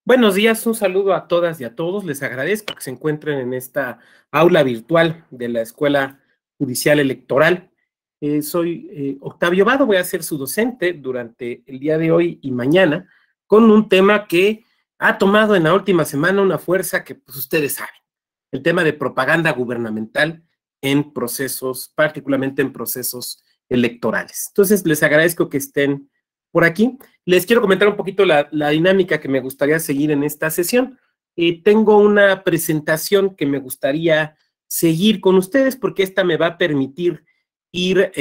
Buenos días, un saludo a todas y a todos. Les agradezco que se encuentren en esta aula virtual de la Escuela Judicial Electoral. Soy Octavio Vado, voy a ser su docente durante el día de hoy y mañana con un tema que ha tomado en la última semana una fuerza que pues, ustedes saben, el tema de propaganda gubernamental en procesos, particularmente en procesos electorales. Entonces, les agradezco que estén por aquí. Les quiero comentar un poquito la dinámica que me gustaría seguir en esta sesión. Tengo una presentación que me gustaría seguir con ustedes porque esta me va a permitir ir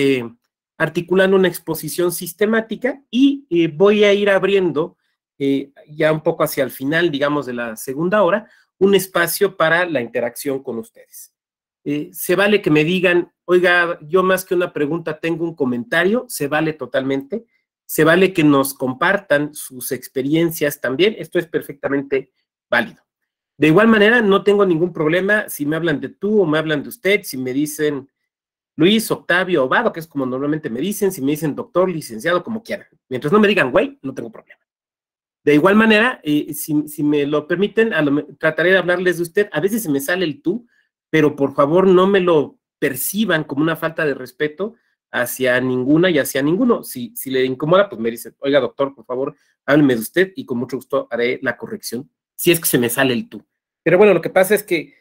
articulando una exposición sistemática y voy a ir abriendo ya un poco hacia el final, digamos, de la segunda hora, un espacio para la interacción con ustedes. Se vale que me digan, oiga, yo más que una pregunta tengo un comentario, se vale totalmente. Se vale que nos compartan sus experiencias también, esto es perfectamente válido. De igual manera, no tengo ningún problema si me hablan de tú o me hablan de usted, si me dicen Luis, Octavio, Ovado, que es como normalmente me dicen, si me dicen doctor, licenciado, como quieran. Mientras no me digan güey, no tengo problema. De igual manera, si me lo permiten, trataré de hablarles de usted. A veces se me sale el tú, pero por favor no me lo perciban como una falta de respeto hacia ninguna y hacia ninguno. Si le incomoda, pues me dice, oiga, doctor, por favor, hábleme de usted y con mucho gusto haré la corrección, si es que se me sale el tú. Pero bueno, lo que pasa es que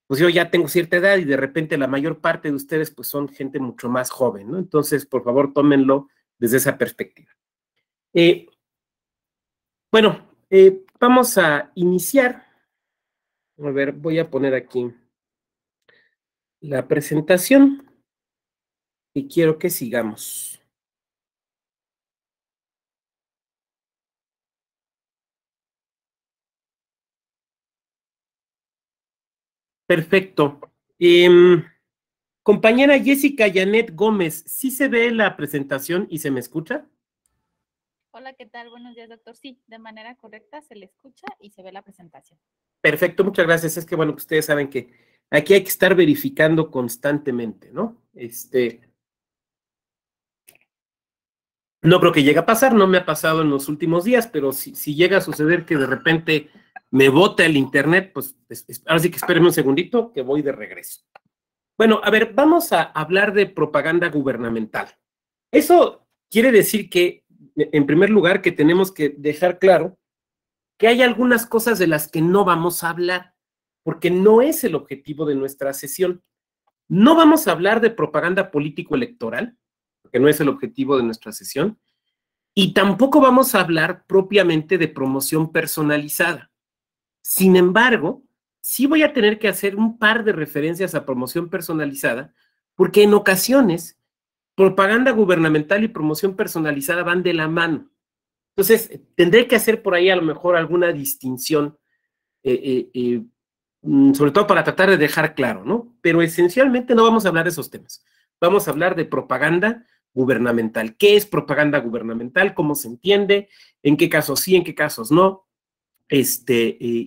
pues yo ya tengo cierta edad y de repente la mayor parte de ustedes pues son gente mucho más joven, ¿no? Entonces, por favor, tómenlo desde esa perspectiva. Bueno, vamos a iniciar. A ver, voy a poner aquí la presentación y quiero que sigamos. Perfecto. Compañera Jessica Janet Gómez, ¿sí se ve la presentación y se me escucha? Hola, ¿qué tal? Buenos días, doctor. Sí, de manera correcta se le escucha y se ve la presentación. Perfecto, muchas gracias. Es que, bueno, ustedes saben que aquí hay que estar verificando constantemente, ¿no? No creo que llegue a pasar, no me ha pasado en los últimos días, pero si llega a suceder que de repente me bota el internet, pues ahora sí que espérenme un segundito que voy de regreso. Bueno, a ver, vamos a hablar de propaganda gubernamental. Eso quiere decir que, en primer lugar, que tenemos que dejar claro que hay algunas cosas de las que no vamos a hablar, porque no es el objetivo de nuestra sesión. No vamos a hablar de propaganda político-electoral, porque no es el objetivo de nuestra sesión, y tampoco vamos a hablar propiamente de promoción personalizada. Sin embargo, sí voy a tener que hacer un par de referencias a promoción personalizada, porque en ocasiones propaganda gubernamental y promoción personalizada van de la mano. Entonces, tendré que hacer por ahí a lo mejor alguna distinción, sobre todo para tratar de dejar claro, ¿no? Pero esencialmente no vamos a hablar de esos temas. Vamos a hablar de propaganda gubernamental. ¿Qué es propaganda gubernamental? ¿Cómo se entiende? ¿En qué casos sí, en qué casos no?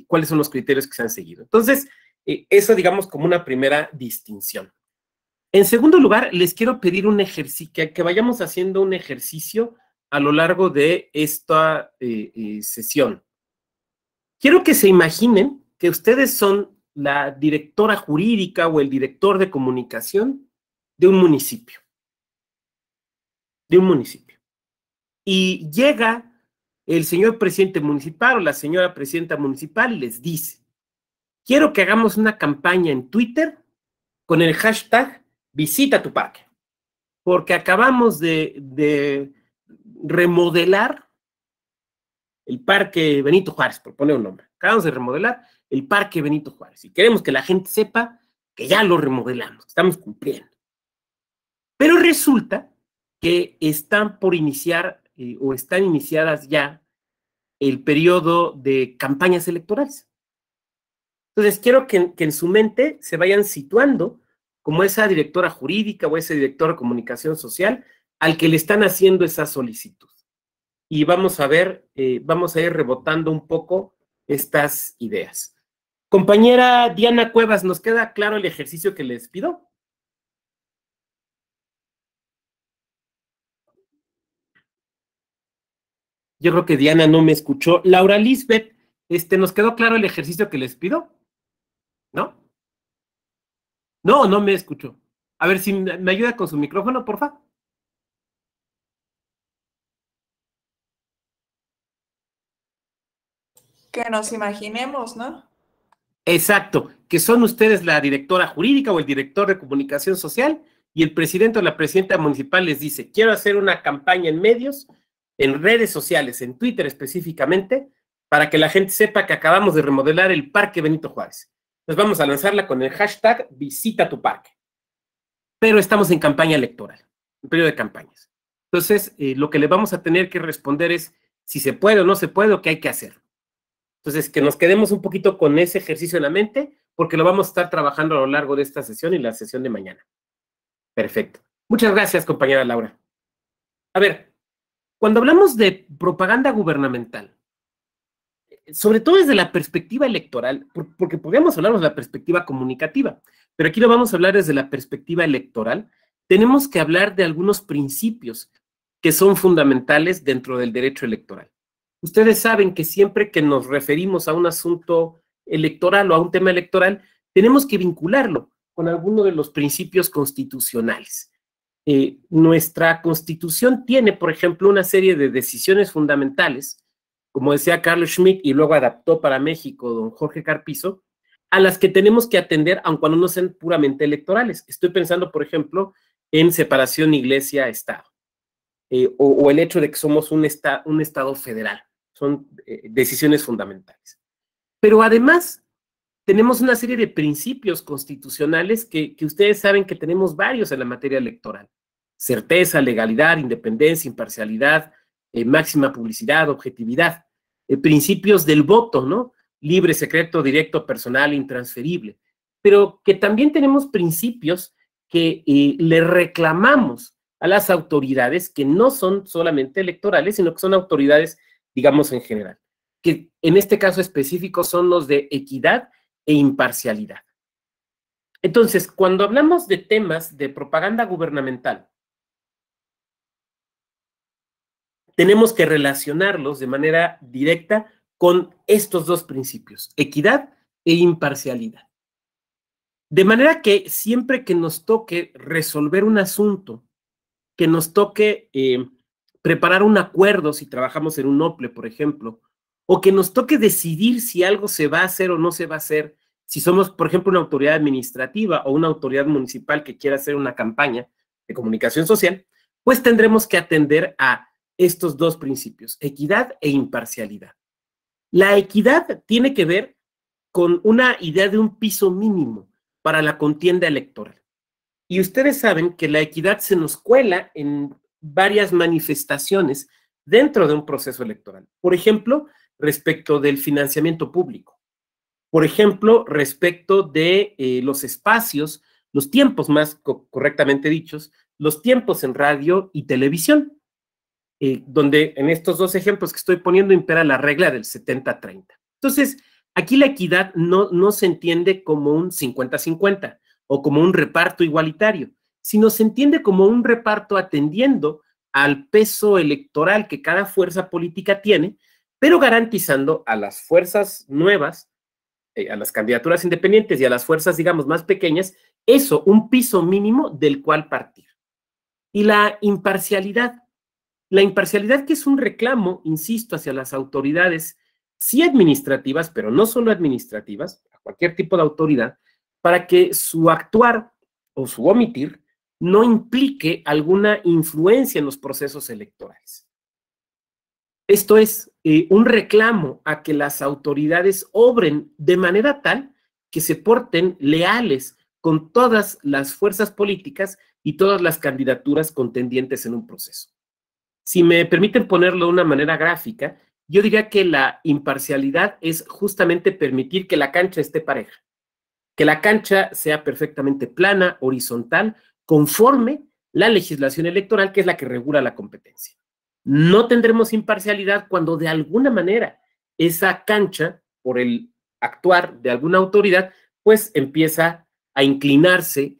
¿Cuáles son los criterios que se han seguido? Entonces, eso digamos como una primera distinción. En segundo lugar, les quiero pedir un ejercicio, que vayamos haciendo un ejercicio a lo largo de esta sesión. Quiero que se imaginen que ustedes son la directora jurídica o el director de comunicación de un municipio. Y llega el señor presidente municipal o la señora presidenta municipal y les dice, quiero que hagamos una campaña en Twitter con el hashtag visita tu parque, porque acabamos de remodelar el Parque Benito Juárez, por poner un nombre. Acabamos de remodelar el Parque Benito Juárez y queremos que la gente sepa que ya lo remodelamos, estamos cumpliendo. Pero resulta que están por iniciar o están iniciadas ya el periodo de campañas electorales. Entonces, quiero que en su mente se vayan situando como esa directora jurídica o ese director de comunicación social al que le están haciendo esa solicitud. Y vamos a ver, vamos a ir rebotando un poco estas ideas. Compañera Diana Cuevas, ¿nos queda claro el ejercicio que les pido? Yo creo que Diana no me escuchó. Laura Lisbeth, ¿Nos quedó claro el ejercicio que les pido? ¿No? No, no me escucho. A ver si me ayuda con su micrófono, por favor. Que nos imaginemos, ¿no? Exacto, que son ustedes la directora jurídica o el director de comunicación social y el presidente o la presidenta municipal les dice, quiero hacer una campaña en medios, en redes sociales, en Twitter específicamente, para que la gente sepa que acabamos de remodelar el Parque Benito Juárez. Entonces vamos a lanzarla con el hashtag Visita tu Parque. Pero estamos en campaña electoral, en periodo de campañas. Entonces, lo que le vamos a tener que responder es si se puede o no se puede o qué hay que hacer. Entonces, que nos quedemos un poquito con ese ejercicio en la mente, porque lo vamos a estar trabajando a lo largo de esta sesión y la sesión de mañana. Perfecto. Muchas gracias, compañera Laura. A ver, cuando hablamos de propaganda gubernamental, sobre todo desde la perspectiva electoral, porque podríamos hablar de la perspectiva comunicativa, pero aquí lo vamos a hablar desde la perspectiva electoral, tenemos que hablar de algunos principios que son fundamentales dentro del derecho electoral. Ustedes saben que siempre que nos referimos a un asunto electoral o a un tema electoral, tenemos que vincularlo con alguno de los principios constitucionales. Nuestra Constitución tiene, por ejemplo, una serie de decisiones fundamentales, como decía Carlos Schmitt y luego adaptó para México don Jorge Carpizo, a las que tenemos que atender, aun cuando no sean puramente electorales. Estoy pensando, por ejemplo, en separación iglesia-estado, o el hecho de que somos un estado federal. Son decisiones fundamentales. Pero además, tenemos una serie de principios constitucionales que ustedes saben que tenemos varios en la materia electoral. Certeza, legalidad, independencia, imparcialidad, máxima publicidad, objetividad. Principios del voto, ¿no? Libre, secreto, directo, personal, intransferible. Pero que también tenemos principios que le reclamamos a las autoridades que no son solamente electorales, sino que son autoridades, digamos, en general, que en este caso específico son los de equidad e imparcialidad. Entonces, cuando hablamos de temas de propaganda gubernamental, tenemos que relacionarlos de manera directa con estos dos principios, equidad e imparcialidad. De manera que siempre que nos toque resolver un asunto, que nos toque preparar un acuerdo si trabajamos en un OPLE, por ejemplo, o que nos toque decidir si algo se va a hacer o no se va a hacer, si somos, por ejemplo, una autoridad administrativa o una autoridad municipal que quiera hacer una campaña de comunicación social, pues tendremos que atender a estos dos principios, equidad e imparcialidad. La equidad tiene que ver con una idea de un piso mínimo para la contienda electoral. Y ustedes saben que la equidad se nos cuela en varias manifestaciones dentro de un proceso electoral. Por ejemplo, respecto del financiamiento público. Por ejemplo, respecto de los espacios, los tiempos más correctamente dichos, los tiempos en radio y televisión, donde en estos dos ejemplos que estoy poniendo impera la regla del 70-30. Entonces, aquí la equidad no se entiende como un 50-50 o como un reparto igualitario, sino se entiende como un reparto atendiendo al peso electoral que cada fuerza política tiene, pero garantizando a las fuerzas nuevas, a las candidaturas independientes y a las fuerzas, digamos, más pequeñas, eso, un piso mínimo del cual partir. Y la imparcialidad que es un reclamo, insisto, hacia las autoridades, sí administrativas, pero no solo administrativas, a cualquier tipo de autoridad, para que su actuar o su omitir no implique alguna influencia en los procesos electorales. Esto es un reclamo a que las autoridades obren de manera tal que se porten leales con todas las fuerzas políticas y todas las candidaturas contendientes en un proceso. Si me permiten ponerlo de una manera gráfica, yo diría que la imparcialidad es justamente permitir que la cancha esté pareja, que la cancha sea perfectamente plana, horizontal, conforme la legislación electoral, que es la que regula la competencia. No tendremos imparcialidad cuando de alguna manera esa cancha, por el actuar de alguna autoridad, pues empieza a inclinarse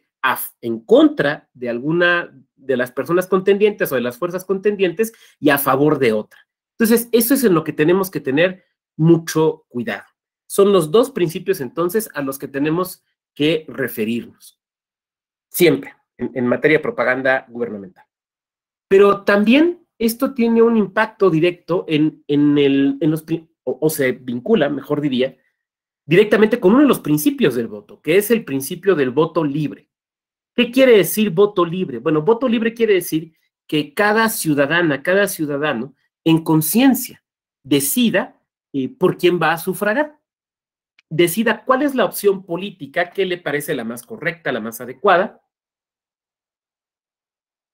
en contra de alguna de las personas contendientes o de las fuerzas contendientes y a favor de otra. Entonces, eso es en lo que tenemos que tener mucho cuidado. Son los dos principios entonces a los que tenemos que referirnos, siempre, en materia de propaganda gubernamental. Pero también esto tiene un impacto directo o se vincula, mejor diría, directamente con uno de los principios del voto, que es el principio del voto libre. ¿Qué quiere decir voto libre? Bueno, voto libre quiere decir que cada ciudadana, cada ciudadano, en conciencia, decida por quién va a sufragar. Decida cuál es la opción política que le parece la más correcta, la más adecuada,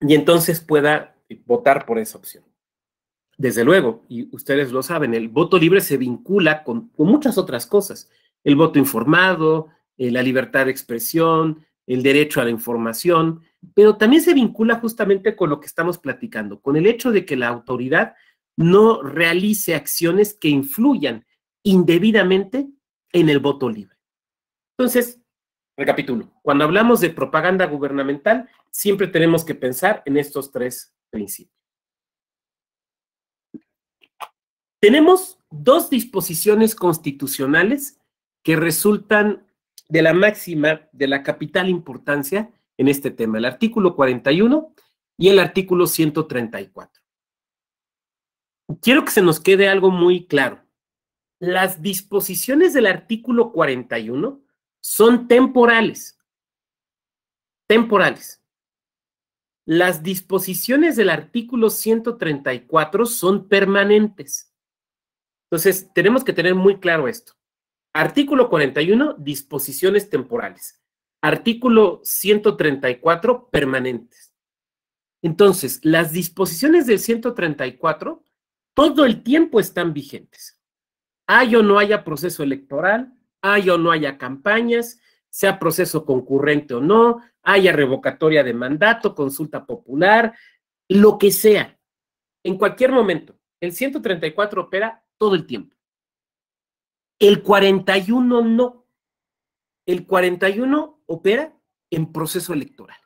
y entonces pueda votar por esa opción. Desde luego, y ustedes lo saben, el voto libre se vincula con muchas otras cosas. El voto informado, la libertad de expresión, el derecho a la información, pero también se vincula justamente con lo que estamos platicando, con el hecho de que la autoridad no realice acciones que influyan indebidamente en el voto libre. Entonces, recapitulo, cuando hablamos de propaganda gubernamental, siempre tenemos que pensar en estos tres principios. Tenemos dos disposiciones constitucionales que resultan de la máxima, de la capital importancia en este tema, el artículo 41 y el artículo 134. Quiero que se nos quede algo muy claro. Las disposiciones del artículo 41 son temporales. Temporales. Las disposiciones del artículo 134 son permanentes. Entonces, tenemos que tener muy claro esto. Artículo 41, disposiciones temporales. Artículo 134, permanentes. Entonces, las disposiciones del 134 todo el tiempo están vigentes. Haya o no haya proceso electoral, haya o no haya campañas, sea proceso concurrente o no, haya revocatoria de mandato, consulta popular, lo que sea. En cualquier momento, el 134 opera todo el tiempo. El 41 no. El 41 opera en proceso electoral.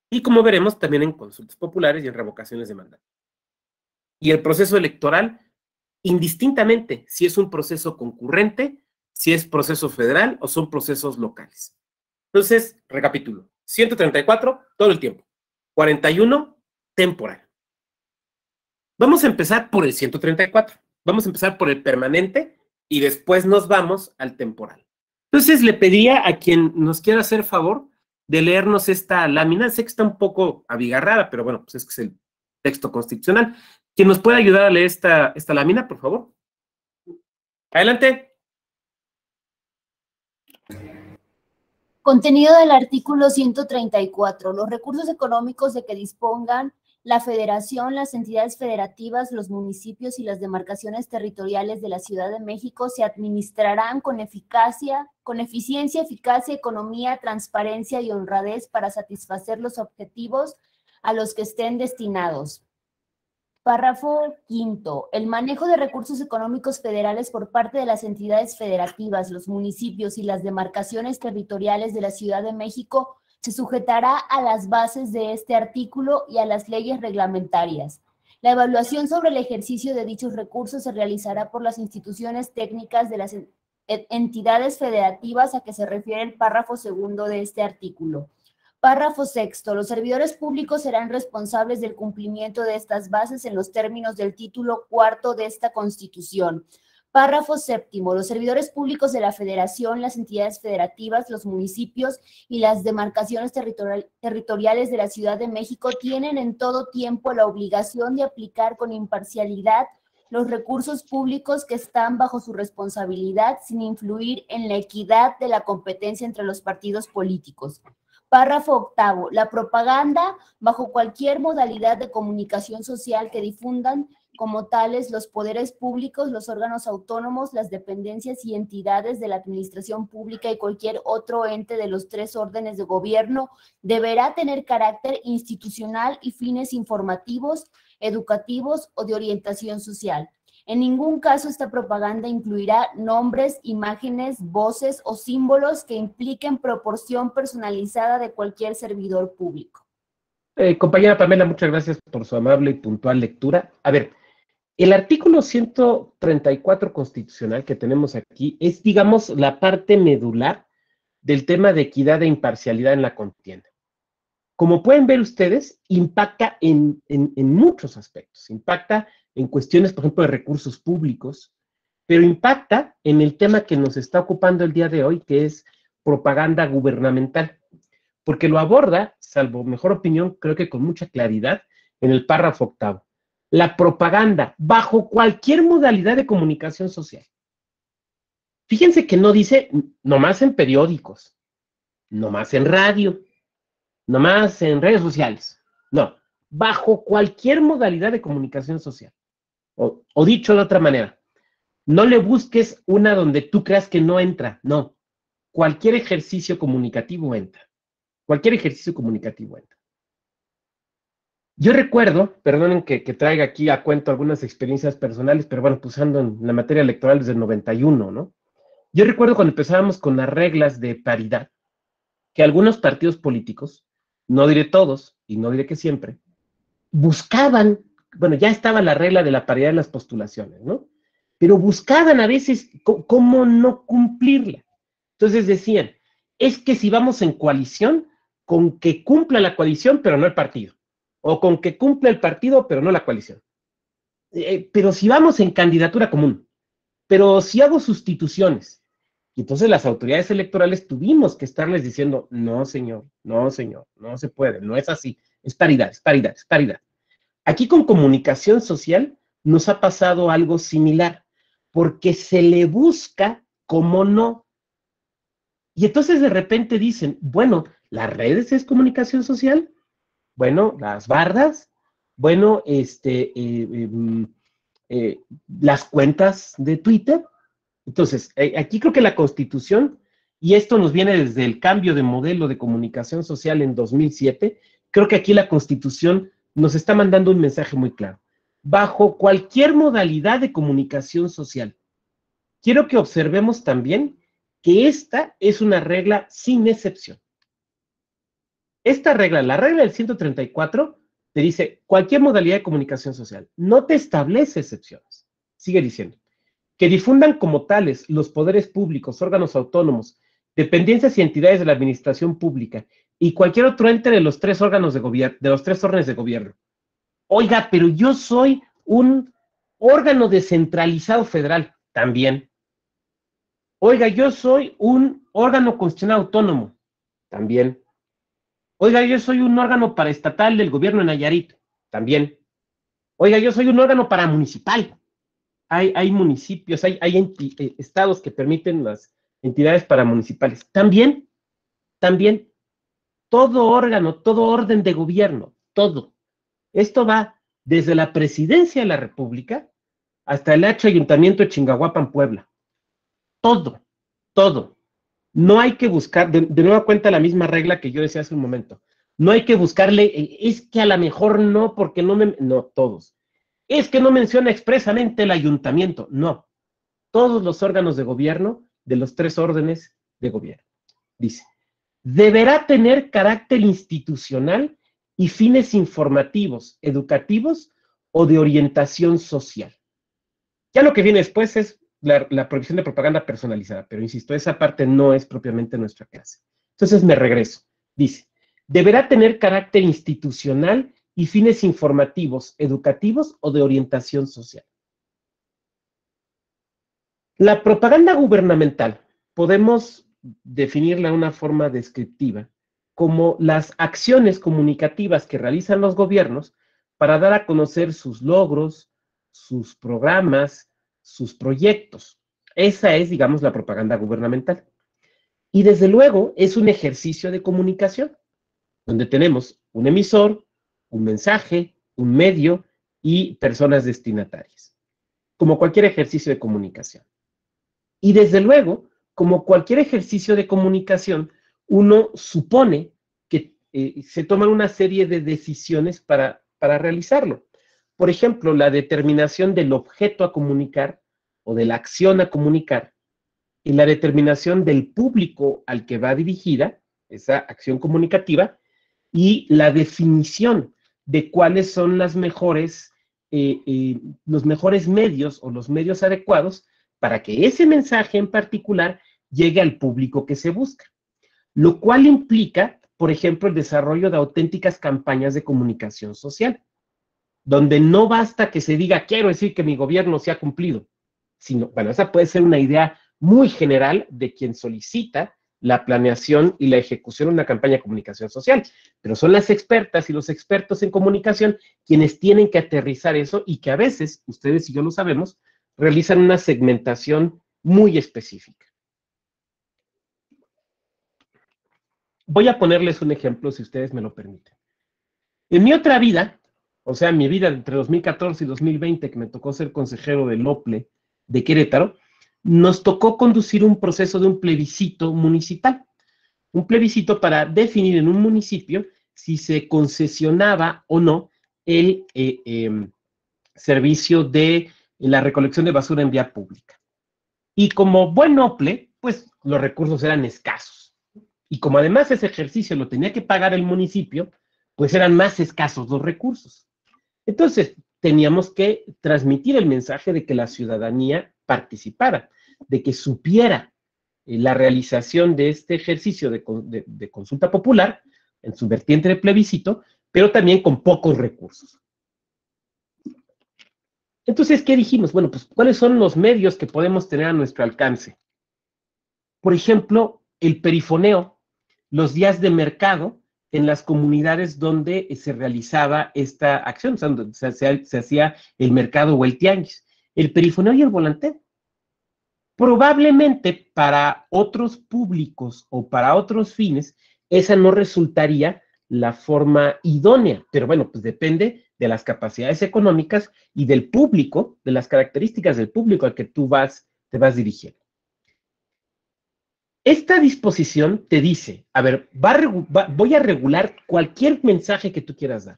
Y como veremos, también en consultas populares y en revocaciones de mandato. Y el proceso electoral, indistintamente, si es un proceso concurrente, si es proceso federal o son procesos locales. Entonces, recapitulo. 134, todo el tiempo. 41, temporal. Vamos a empezar por el 134. Vamos a empezar por el permanente y después nos vamos al temporal. Entonces, le pediría a quien nos quiera hacer favor de leernos esta lámina. Sé que está un poco abigarrada, pero bueno, pues es que es el texto constitucional. ¿Quién nos puede ayudar a leer esta lámina, por favor? Adelante. Contenido del artículo 134. Los recursos económicos de que dispongan la Federación, las entidades federativas, los municipios y las demarcaciones territoriales de la Ciudad de México se administrarán con eficiencia, economía, transparencia y honradez para satisfacer los objetivos a los que estén destinados. Párrafo quinto. El manejo de recursos económicos federales por parte de las entidades federativas, los municipios y las demarcaciones territoriales de la Ciudad de México se sujetará a las bases de este artículo y a las leyes reglamentarias. La evaluación sobre el ejercicio de dichos recursos se realizará por las instituciones técnicas de las entidades federativas a que se refiere el párrafo segundo de este artículo. Párrafo sexto. Los servidores públicos serán responsables del cumplimiento de estas bases en los términos del título cuarto de esta Constitución. Párrafo séptimo. Los servidores públicos de la Federación, las entidades federativas, los municipios y las demarcaciones territoriales de la Ciudad de México tienen en todo tiempo la obligación de aplicar con imparcialidad los recursos públicos que están bajo su responsabilidad sin influir en la equidad de la competencia entre los partidos políticos. Párrafo octavo. La propaganda, bajo cualquier modalidad de comunicación social que difundan como tales los poderes públicos, los órganos autónomos, las dependencias y entidades de la administración pública y cualquier otro ente de los tres órdenes de gobierno, deberá tener carácter institucional y fines informativos, educativos o de orientación social. En ningún caso esta propaganda incluirá nombres, imágenes, voces o símbolos que impliquen proporción personalizada de cualquier servidor público. Compañera Pamela, muchas gracias por su amable y puntual lectura. A ver, El artículo 134 constitucional que tenemos aquí es, digamos, la parte medular del tema de equidad e imparcialidad en la contienda. Como pueden ver ustedes, impacta en muchos aspectos. Impacta en cuestiones, por ejemplo, de recursos públicos, pero impacta en el tema que nos está ocupando el día de hoy, que es propaganda gubernamental, porque lo aborda, salvo mejor opinión, creo que con mucha claridad, en el párrafo octavo. La propaganda, bajo cualquier modalidad de comunicación social. Fíjense que no dice nomás en periódicos, nomás en radio, nomás en redes sociales. No, bajo cualquier modalidad de comunicación social. O dicho de otra manera, no le busques una donde tú creas que no entra, no. Cualquier ejercicio comunicativo entra. Cualquier ejercicio comunicativo entra. Yo recuerdo, perdonen que traiga aquí a cuento algunas experiencias personales, pero bueno, pues ando en la materia electoral desde el 91, ¿no? Yo recuerdo cuando empezábamos con las reglas de paridad, que algunos partidos políticos, no diré todos, y no diré que siempre, buscaban, bueno, ya estaba la regla de la paridad en las postulaciones, ¿no? Pero buscaban a veces cómo no cumplirla. Entonces decían, es que si vamos en coalición, con que cumpla la coalición, pero no el partido. O con que cumpla el partido, pero no la coalición. Pero si vamos en candidatura común, pero si hago sustituciones. Y entonces las autoridades electorales tuvimos que estarles diciendo, no señor, no señor, no se puede, no es así, es paridad, es paridad, es paridad. Aquí con comunicación social nos ha pasado algo similar, porque se le busca como no. Y entonces de repente dicen, bueno, las redes es comunicación social, bueno, las bardas, bueno, las cuentas de Twitter. Entonces, aquí creo que la Constitución, y esto nos viene desde el cambio de modelo de comunicación social en 2007, creo que aquí la Constitución nos está mandando un mensaje muy claro. Bajo cualquier modalidad de comunicación social, quiero que observemos también que esta es una regla sin excepción. Esta regla, la regla del 134, te dice cualquier modalidad de comunicación social. No te establece excepciones. Sigue diciendo que difundan como tales los poderes públicos, órganos autónomos, dependencias y entidades de la administración pública y cualquier otro ente de los tres órganos de gobierno, de los tres órdenes de gobierno. Oiga, pero yo soy un órgano descentralizado federal, también. Oiga, yo soy un órgano constitucional autónomo, también. Oiga, yo soy un órgano paraestatal del gobierno de Nayarit, también. Oiga, yo soy un órgano paramunicipal. Hay municipios, hay estados que permiten las entidades paramunicipales. También, todo órgano, todo orden de gobierno, todo. Esto va desde la presidencia de la República hasta el ayuntamiento de Chingahuapan, Puebla. Todo, todo. No hay que buscar, de nueva cuenta la misma regla que yo decía hace un momento. No hay que buscarle, es que a lo mejor no, porque no, todos. Es que no menciona expresamente el ayuntamiento. No. Todos los órganos de gobierno de los tres órdenes de gobierno. Dice, deberá tener carácter institucional y fines informativos, educativos o de orientación social. Ya lo que viene después es la prohibición de propaganda personalizada, pero insisto, esa parte no es propiamente nuestra clase. Entonces me regreso. Dice, deberá tener carácter institucional y fines informativos, educativos o de orientación social. La propaganda gubernamental podemos definirla de una forma descriptiva como las acciones comunicativas que realizan los gobiernos para dar a conocer sus logros, sus programas, sus proyectos. Esa es, digamos, la propaganda gubernamental. Y desde luego es un ejercicio de comunicación, donde tenemos un emisor, un mensaje, un medio y personas destinatarias, como cualquier ejercicio de comunicación. Y desde luego, como cualquier ejercicio de comunicación, uno supone que se toman una serie de decisiones para realizarlo. Por ejemplo, la determinación del objeto a comunicar o de la acción a comunicar y la determinación del público al que va dirigida, esa acción comunicativa, y la definición de cuáles son las mejores los mejores medios o los medios adecuados para que ese mensaje en particular llegue al público que se busca, lo cual implica, por ejemplo, el desarrollo de auténticas campañas de comunicación social, donde no basta que se diga, quiero decir que mi gobierno se ha cumplido, sino, bueno, esa puede ser una idea muy general de quien solicita la planeación y la ejecución de una campaña de comunicación social, pero son las expertas y los expertos en comunicación quienes tienen que aterrizar eso y que a veces, ustedes y yo lo sabemos, realizan una segmentación muy específica. Voy a ponerles un ejemplo, si ustedes me lo permiten. En mi otra vida, o sea, mi vida entre 2014 y 2020, que me tocó ser consejero del OPLE de Querétaro, nos tocó conducir un proceso de un plebiscito municipal. Un plebiscito para definir en un municipio si se concesionaba o no el servicio de la recolección de basura en vía pública. Y como buen OPLE, pues los recursos eran escasos. Y como además ese ejercicio lo tenía que pagar el municipio, pues eran más escasos los recursos. Entonces, teníamos que transmitir el mensaje de que la ciudadanía participara, de que supiera la realización de este ejercicio de consulta popular, en su vertiente de plebiscito, pero también con pocos recursos. Entonces, ¿qué dijimos? Bueno, pues, ¿cuáles son los medios que podemos tener a nuestro alcance? Por ejemplo, el perifoneo, los días de mercado en las comunidades donde se realizaba esta acción, o sea, donde se hacía el mercado o el tianguis. El perifoneo y el volanteo. Probablemente para otros públicos o para otros fines, esa no resultaría la forma idónea, pero bueno, pues depende de las capacidades económicas y del público, de las características del público al que tú te vas dirigiendo. Esta disposición te dice, a ver, voy a regular cualquier mensaje que tú quieras dar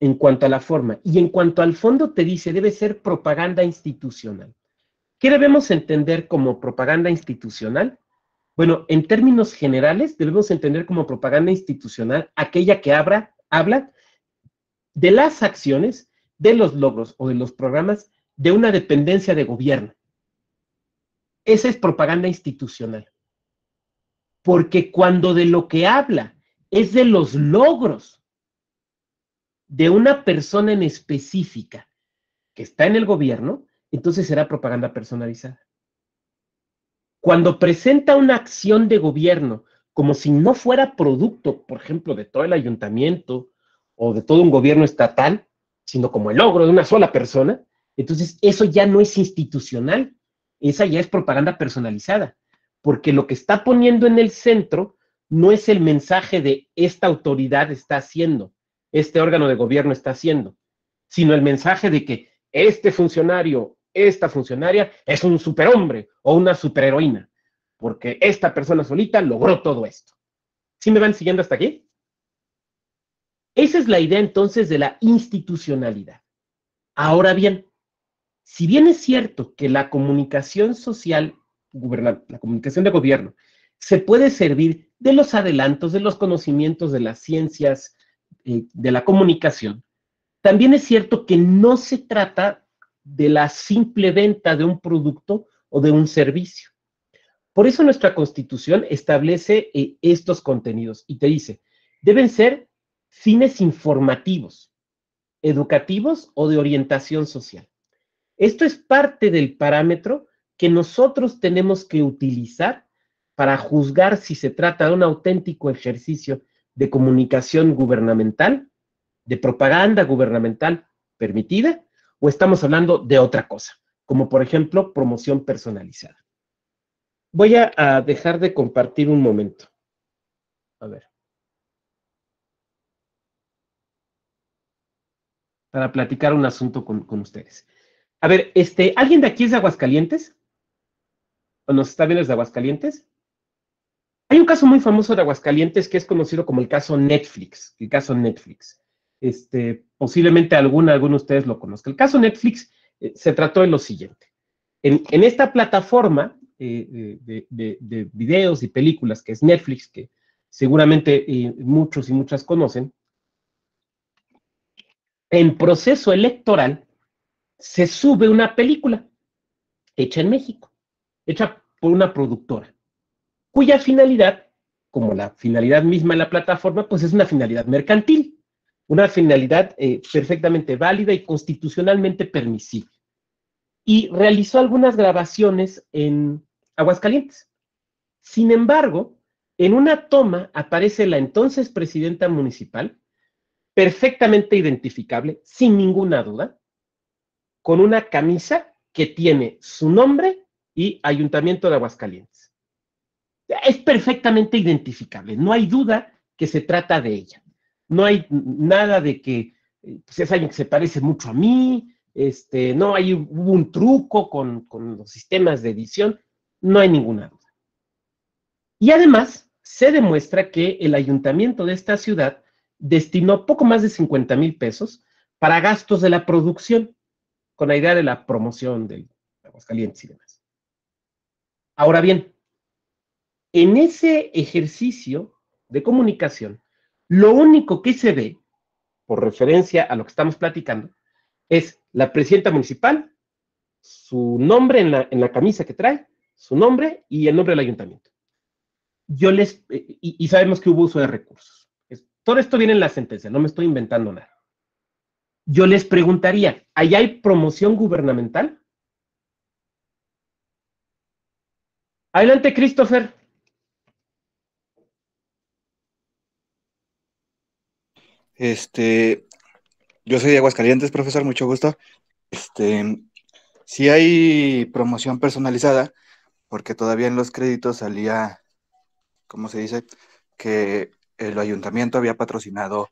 en cuanto a la forma, y en cuanto al fondo te dice, debe ser propaganda institucional. ¿Qué debemos entender como propaganda institucional? Bueno, en términos generales, debemos entender como propaganda institucional aquella que habla de las acciones, de los logros o de los programas de una dependencia de gobierno. Esa es propaganda institucional. Porque cuando de lo que habla es de los logros de una persona en específica que está en el gobierno, entonces será propaganda personalizada. Cuando presenta una acción de gobierno como si no fuera producto, por ejemplo, de todo el ayuntamiento o de todo un gobierno estatal, sino como el logro de una sola persona, entonces eso ya no es institucional, esa ya es propaganda personalizada, porque lo que está poniendo en el centro no es el mensaje de esta autoridad está haciendo, este órgano de gobierno está haciendo, sino el mensaje de que este funcionario, esta funcionaria es un superhombre o una superheroína, porque esta persona solita logró todo esto. ¿Sí me van siguiendo hasta aquí? Esa es la idea entonces de la institucionalidad. Ahora bien, si bien es cierto que la comunicación social, la comunicación de gobierno, se puede servir de los adelantos, de los conocimientos de las ciencias, de la comunicación, también es cierto que no se trata de la simple venta de un producto o de un servicio. Por eso nuestra Constitución establece estos contenidos y te dice, deben ser fines informativos, educativos o de orientación social. Esto es parte del parámetro que nosotros tenemos que utilizar para juzgar si se trata de un auténtico ejercicio de comunicación gubernamental, de propaganda gubernamental permitida, o estamos hablando de otra cosa, como por ejemplo promoción personalizada. Voy a dejar de compartir un momento. A ver. Para platicar un asunto con ustedes. A ver, ¿alguien de aquí es de Aguascalientes? ¿O nos está viendo desde Aguascalientes? Hay un caso muy famoso de Aguascalientes que es conocido como el caso Netflix. El caso Netflix. Posiblemente alguno de ustedes lo conozca. El caso Netflix se trató de lo siguiente. En esta plataforma de videos y películas que es Netflix, que seguramente muchos y muchas conocen, en proceso electoral se sube una película hecha en México, hecha por una productora, cuya finalidad, como la finalidad misma de la plataforma, pues es una finalidad mercantil, una finalidad perfectamente válida y constitucionalmente permisible. Y realizó algunas grabaciones en Aguascalientes. Sin embargo, en una toma aparece la entonces presidenta municipal, perfectamente identificable, sin ninguna duda, con una camisa que tiene su nombre y Ayuntamiento de Aguascalientes. Es perfectamente identificable, no hay duda que se trata de ella. No hay nada de que pues es alguien que se parece mucho a mí, no hay hubo un truco con los sistemas de edición, no hay ninguna duda. Y además, se demuestra que el ayuntamiento de esta ciudad destinó poco más de 50,000 pesos para gastos de la producción, con la idea de la promoción de Aguascalientes y demás. Ahora bien, en ese ejercicio de comunicación, lo único que se ve, por referencia a lo que estamos platicando, es la presidenta municipal, su nombre en la camisa que trae, su nombre y el nombre del ayuntamiento. Y sabemos que hubo uso de recursos. Todo esto viene en la sentencia, no me estoy inventando nada. Yo les preguntaría, ¿allá hay promoción gubernamental? Adelante, Christopher. Yo soy de Aguascalientes, profesor, mucho gusto. Sí hay promoción personalizada, porque todavía en los créditos salía, ¿cómo se dice? Que el ayuntamiento había patrocinado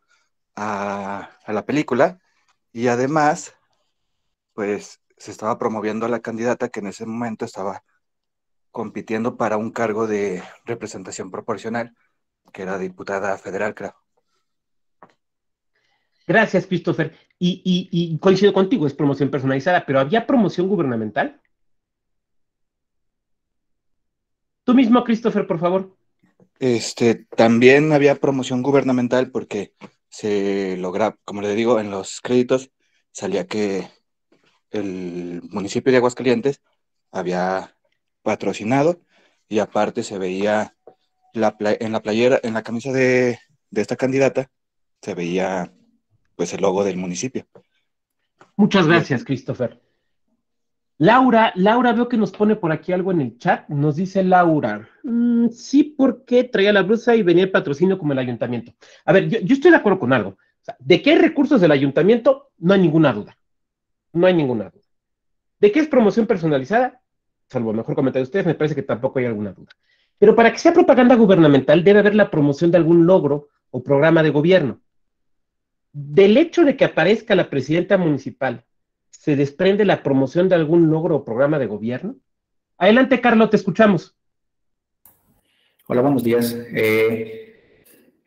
a la película y además, pues se estaba promoviendo a la candidata que en ese momento estaba compitiendo para un cargo de representación proporcional, que era diputada federal, creo. Gracias, Christopher. Y coincido contigo, es promoción personalizada, pero ¿había promoción gubernamental? Tú mismo, Christopher, por favor. También había promoción gubernamental porque se logra, como le digo, en los créditos salía que el municipio de Aguascalientes había patrocinado y aparte se veía en la playera, en la camisa de esta candidata, se veía pues el logo del municipio. Muchas gracias, Christopher. Laura, veo que nos pone por aquí algo en el chat. Nos dice Laura, sí, porque traía la blusa y venía el patrocinio como el ayuntamiento. A ver, yo estoy de acuerdo con algo. O sea, de que hay recursos del ayuntamiento, no hay ninguna duda. No hay ninguna duda. De que es promoción personalizada, salvo el mejor comentario de ustedes, me parece que tampoco hay alguna duda. Pero para que sea propaganda gubernamental, debe haber la promoción de algún logro o programa de gobierno. Del hecho de que aparezca la presidenta municipal, ¿se desprende la promoción de algún logro o programa de gobierno? Adelante, Carlos, te escuchamos. Hola, buenos días.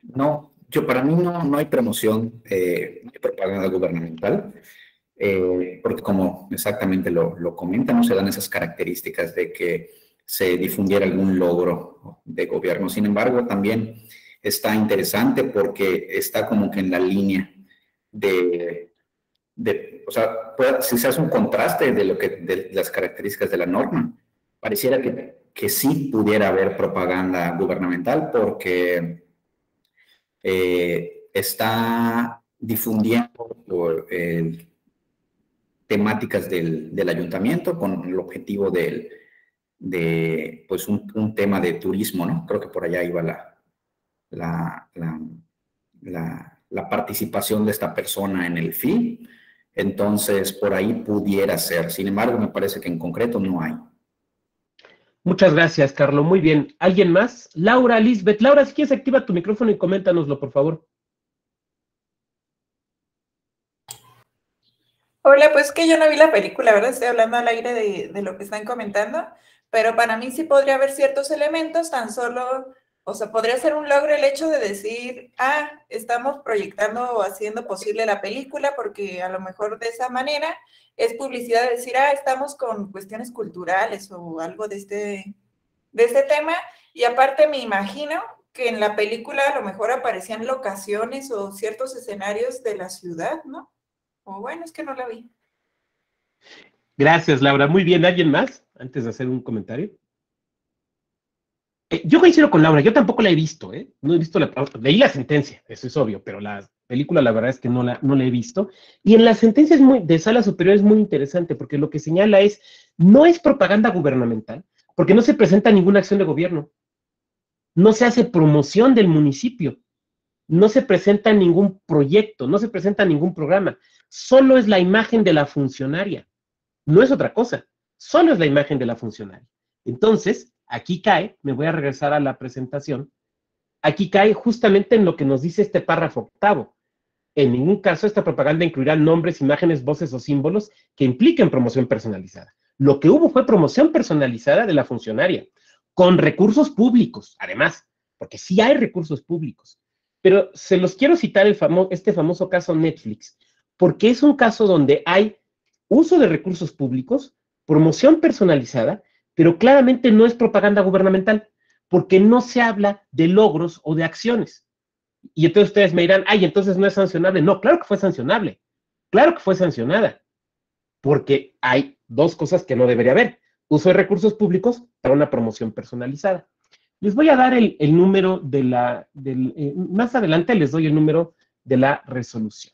No, para mí no hay promoción, no hay propaganda gubernamental, porque como exactamente lo comentan, no se dan esas características de que se difundiera algún logro de gobierno. Sin embargo, también está interesante porque está como que en la línea o sea, si se hace un contraste de las características de la norma, pareciera que sí pudiera haber propaganda gubernamental porque está difundiendo temáticas del ayuntamiento con el objetivo de pues un tema de turismo, ¿no? Creo que por allá iba la participación de esta persona en el film. Entonces, por ahí pudiera ser. Sin embargo, me parece que en concreto no hay. Muchas gracias, Carlos. Muy bien. ¿Alguien más? Laura, Lisbeth. Laura, si quieres, activa tu micrófono y coméntanoslo, por favor. Hola, pues que yo no vi la película, ¿verdad? Estoy hablando al aire de lo que están comentando, pero para mí sí podría haber ciertos elementos, tan solo, o sea, podría ser un logro el hecho de decir, estamos proyectando o haciendo posible la película, porque a lo mejor de esa manera es publicidad de decir, estamos con cuestiones culturales o algo de este tema, y aparte me imagino que en la película a lo mejor aparecían locaciones o ciertos escenarios de la ciudad, ¿no? O bueno, es que no la vi. Gracias, Laura. Muy bien. ¿Alguien más? Antes de hacer un comentario. Yo coincido con Laura, yo tampoco la he visto, ¿eh? No he visto leí la sentencia, eso es obvio, pero la película la verdad es que no la he visto. Y en la sentencia de Sala Superior es muy interesante, porque lo que señala no es propaganda gubernamental, porque no se presenta ninguna acción de gobierno, no se hace promoción del municipio, no se presenta ningún proyecto, no se presenta ningún programa, solo es la imagen de la funcionaria, no es otra cosa, solo es la imagen de la funcionaria. Entonces, aquí cae, me voy a regresar a la presentación, aquí cae justamente en lo que nos dice este párrafo octavo. En ningún caso esta propaganda incluirá nombres, imágenes, voces o símbolos que impliquen promoción personalizada. Lo que hubo fue promoción personalizada de la funcionaria, con recursos públicos, además, porque sí hay recursos públicos. Pero se los quiero citar este famoso caso Netflix, porque es un caso donde hay uso de recursos públicos, promoción personalizada, pero claramente no es propaganda gubernamental, porque no se habla de logros o de acciones. Y entonces ustedes me dirán, ay, entonces no es sancionable. No, claro que fue sancionable, claro que fue sancionada, porque hay dos cosas que no debería haber: uso de recursos públicos para una promoción personalizada. Les voy a dar el número más adelante les doy el número de la resolución.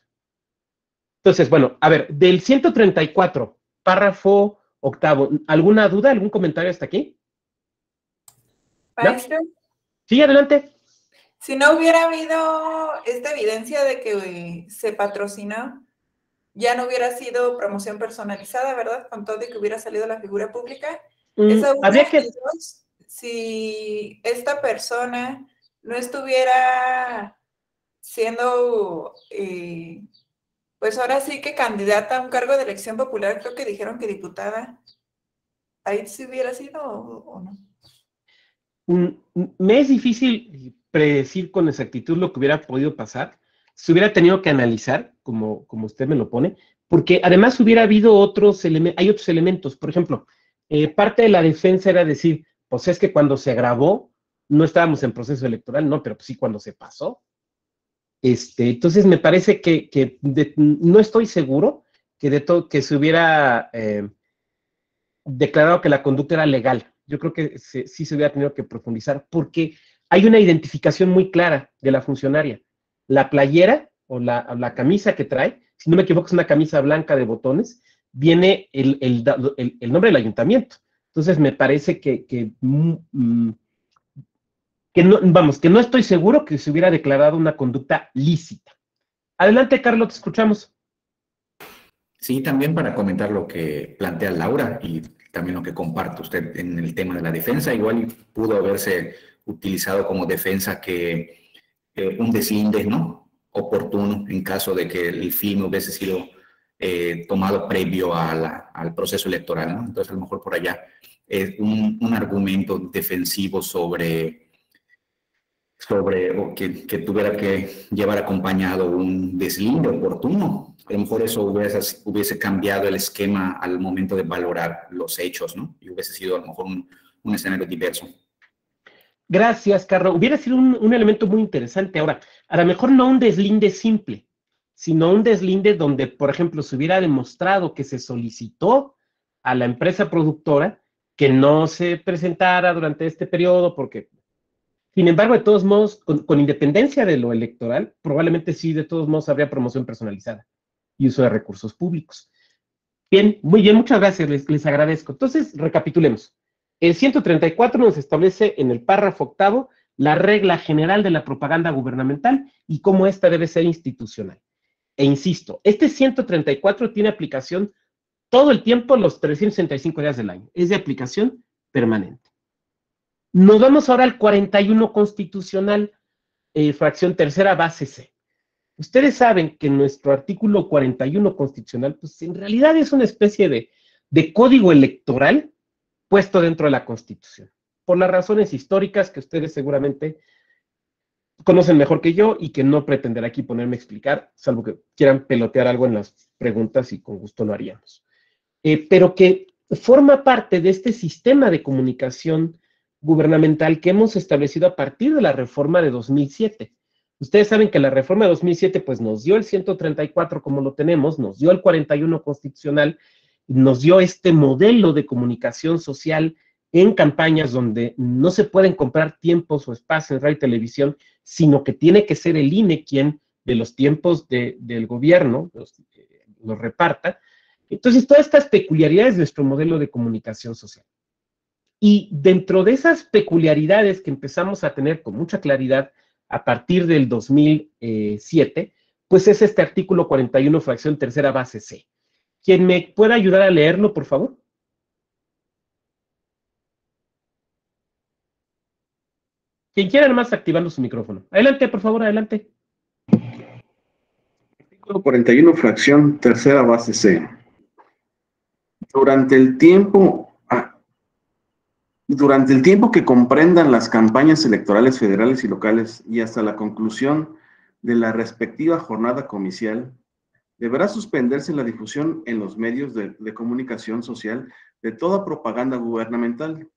Entonces, bueno, a ver, del 134, párrafo octavo, ¿alguna duda, algún comentario hasta aquí? Maestro, ¿No? Sí, adelante. si no hubiera habido esta evidencia de que se patrocinó, ya no hubiera sido promoción personalizada, ¿verdad? Con todo y que hubiera salido la figura pública. Esa una, habría que... y dos, si esta persona no estuviera siendo, pues ahora sí que candidata a un cargo de elección popular, creo que dijeron que diputada, ¿ahí sí hubiera sido o no? Me es difícil predecir con exactitud lo que hubiera podido pasar. Se hubiera tenido que analizar, como usted me lo pone, porque además hubiera habido hay otros elementos. Por ejemplo, parte de la defensa era decir, pues es que cuando se grabó no estábamos en proceso electoral, no, pero pues sí cuando se pasó. Entonces me parece que no estoy seguro que se hubiera declarado que la conducta era legal. Yo creo que sí se hubiera tenido que profundizar, porque hay una identificación muy clara de la funcionaria. La playera o la camisa que trae, si no me equivoco, es una camisa blanca de botones, viene el nombre del ayuntamiento. Entonces me parece que no, vamos, que no estoy seguro que se hubiera declarado una conducta lícita. Adelante, Carlos, te escuchamos. Sí, también para comentar lo que plantea Laura y también lo que comparte usted en el tema de la defensa, igual pudo haberse utilizado como defensa que un deslinde, ¿no?, oportuno en caso de que el filme hubiese sido tomado previo al proceso electoral, ¿no? Entonces a lo mejor por allá es un argumento defensivo sobre o que tuviera que llevar acompañado un deslinde oportuno. A lo mejor eso hubiese cambiado el esquema al momento de valorar los hechos, ¿no? Y hubiese sido a lo mejor un escenario diverso. Gracias, Carlos. Hubiera sido un elemento muy interesante. Ahora, a lo mejor no un deslinde simple, sino un deslinde donde, por ejemplo, se hubiera demostrado que se solicitó a la empresa productora que no se presentara durante este periodo, porque, sin embargo, de todos modos, con independencia de lo electoral, probablemente sí, de todos modos, habría promoción personalizada y uso de recursos públicos. Bien, muy bien, muchas gracias, les agradezco. Entonces, recapitulemos. El 134 nos establece en el párrafo octavo la regla general de la propaganda gubernamental y cómo ésta debe ser institucional. E insisto, este 134 tiene aplicación todo el tiempo, los 365 días del año. Es de aplicación permanente. Nos vamos ahora al 41 constitucional, fracción tercera, base C. Ustedes saben que nuestro artículo 41 constitucional, pues en realidad es una especie de código electoral puesto dentro de la Constitución, por las razones históricas que ustedes seguramente conocen mejor que yo y que no pretenderé aquí ponerme a explicar, salvo que quieran pelotear algo en las preguntas y con gusto lo haríamos. Pero que forma parte de este sistema de comunicación gubernamental que hemos establecido a partir de la reforma de 2007. Ustedes saben que la reforma de 2007 pues nos dio el 134 como lo tenemos, nos dio el 41 constitucional, nos dio este modelo de comunicación social en campañas donde no se pueden comprar tiempos o espacios en radio y televisión, sino que tiene que ser el INE quien de los tiempos del gobierno los reparta. Entonces, todas estas peculiaridades de nuestro modelo de comunicación social. Y dentro de esas peculiaridades que empezamos a tener con mucha claridad a partir del 2007, pues es este artículo 41, fracción tercera, base C. ¿Quién me pueda ayudar a leerlo, por favor? Quien quiera, nomás activando su micrófono. Adelante, por favor, adelante. Artículo 41, fracción tercera, base C. Durante el tiempo que comprendan las campañas electorales federales y locales y hasta la conclusión de la respectiva jornada comicial, deberá suspenderse la difusión en los medios de comunicación social de toda propaganda gubernamental,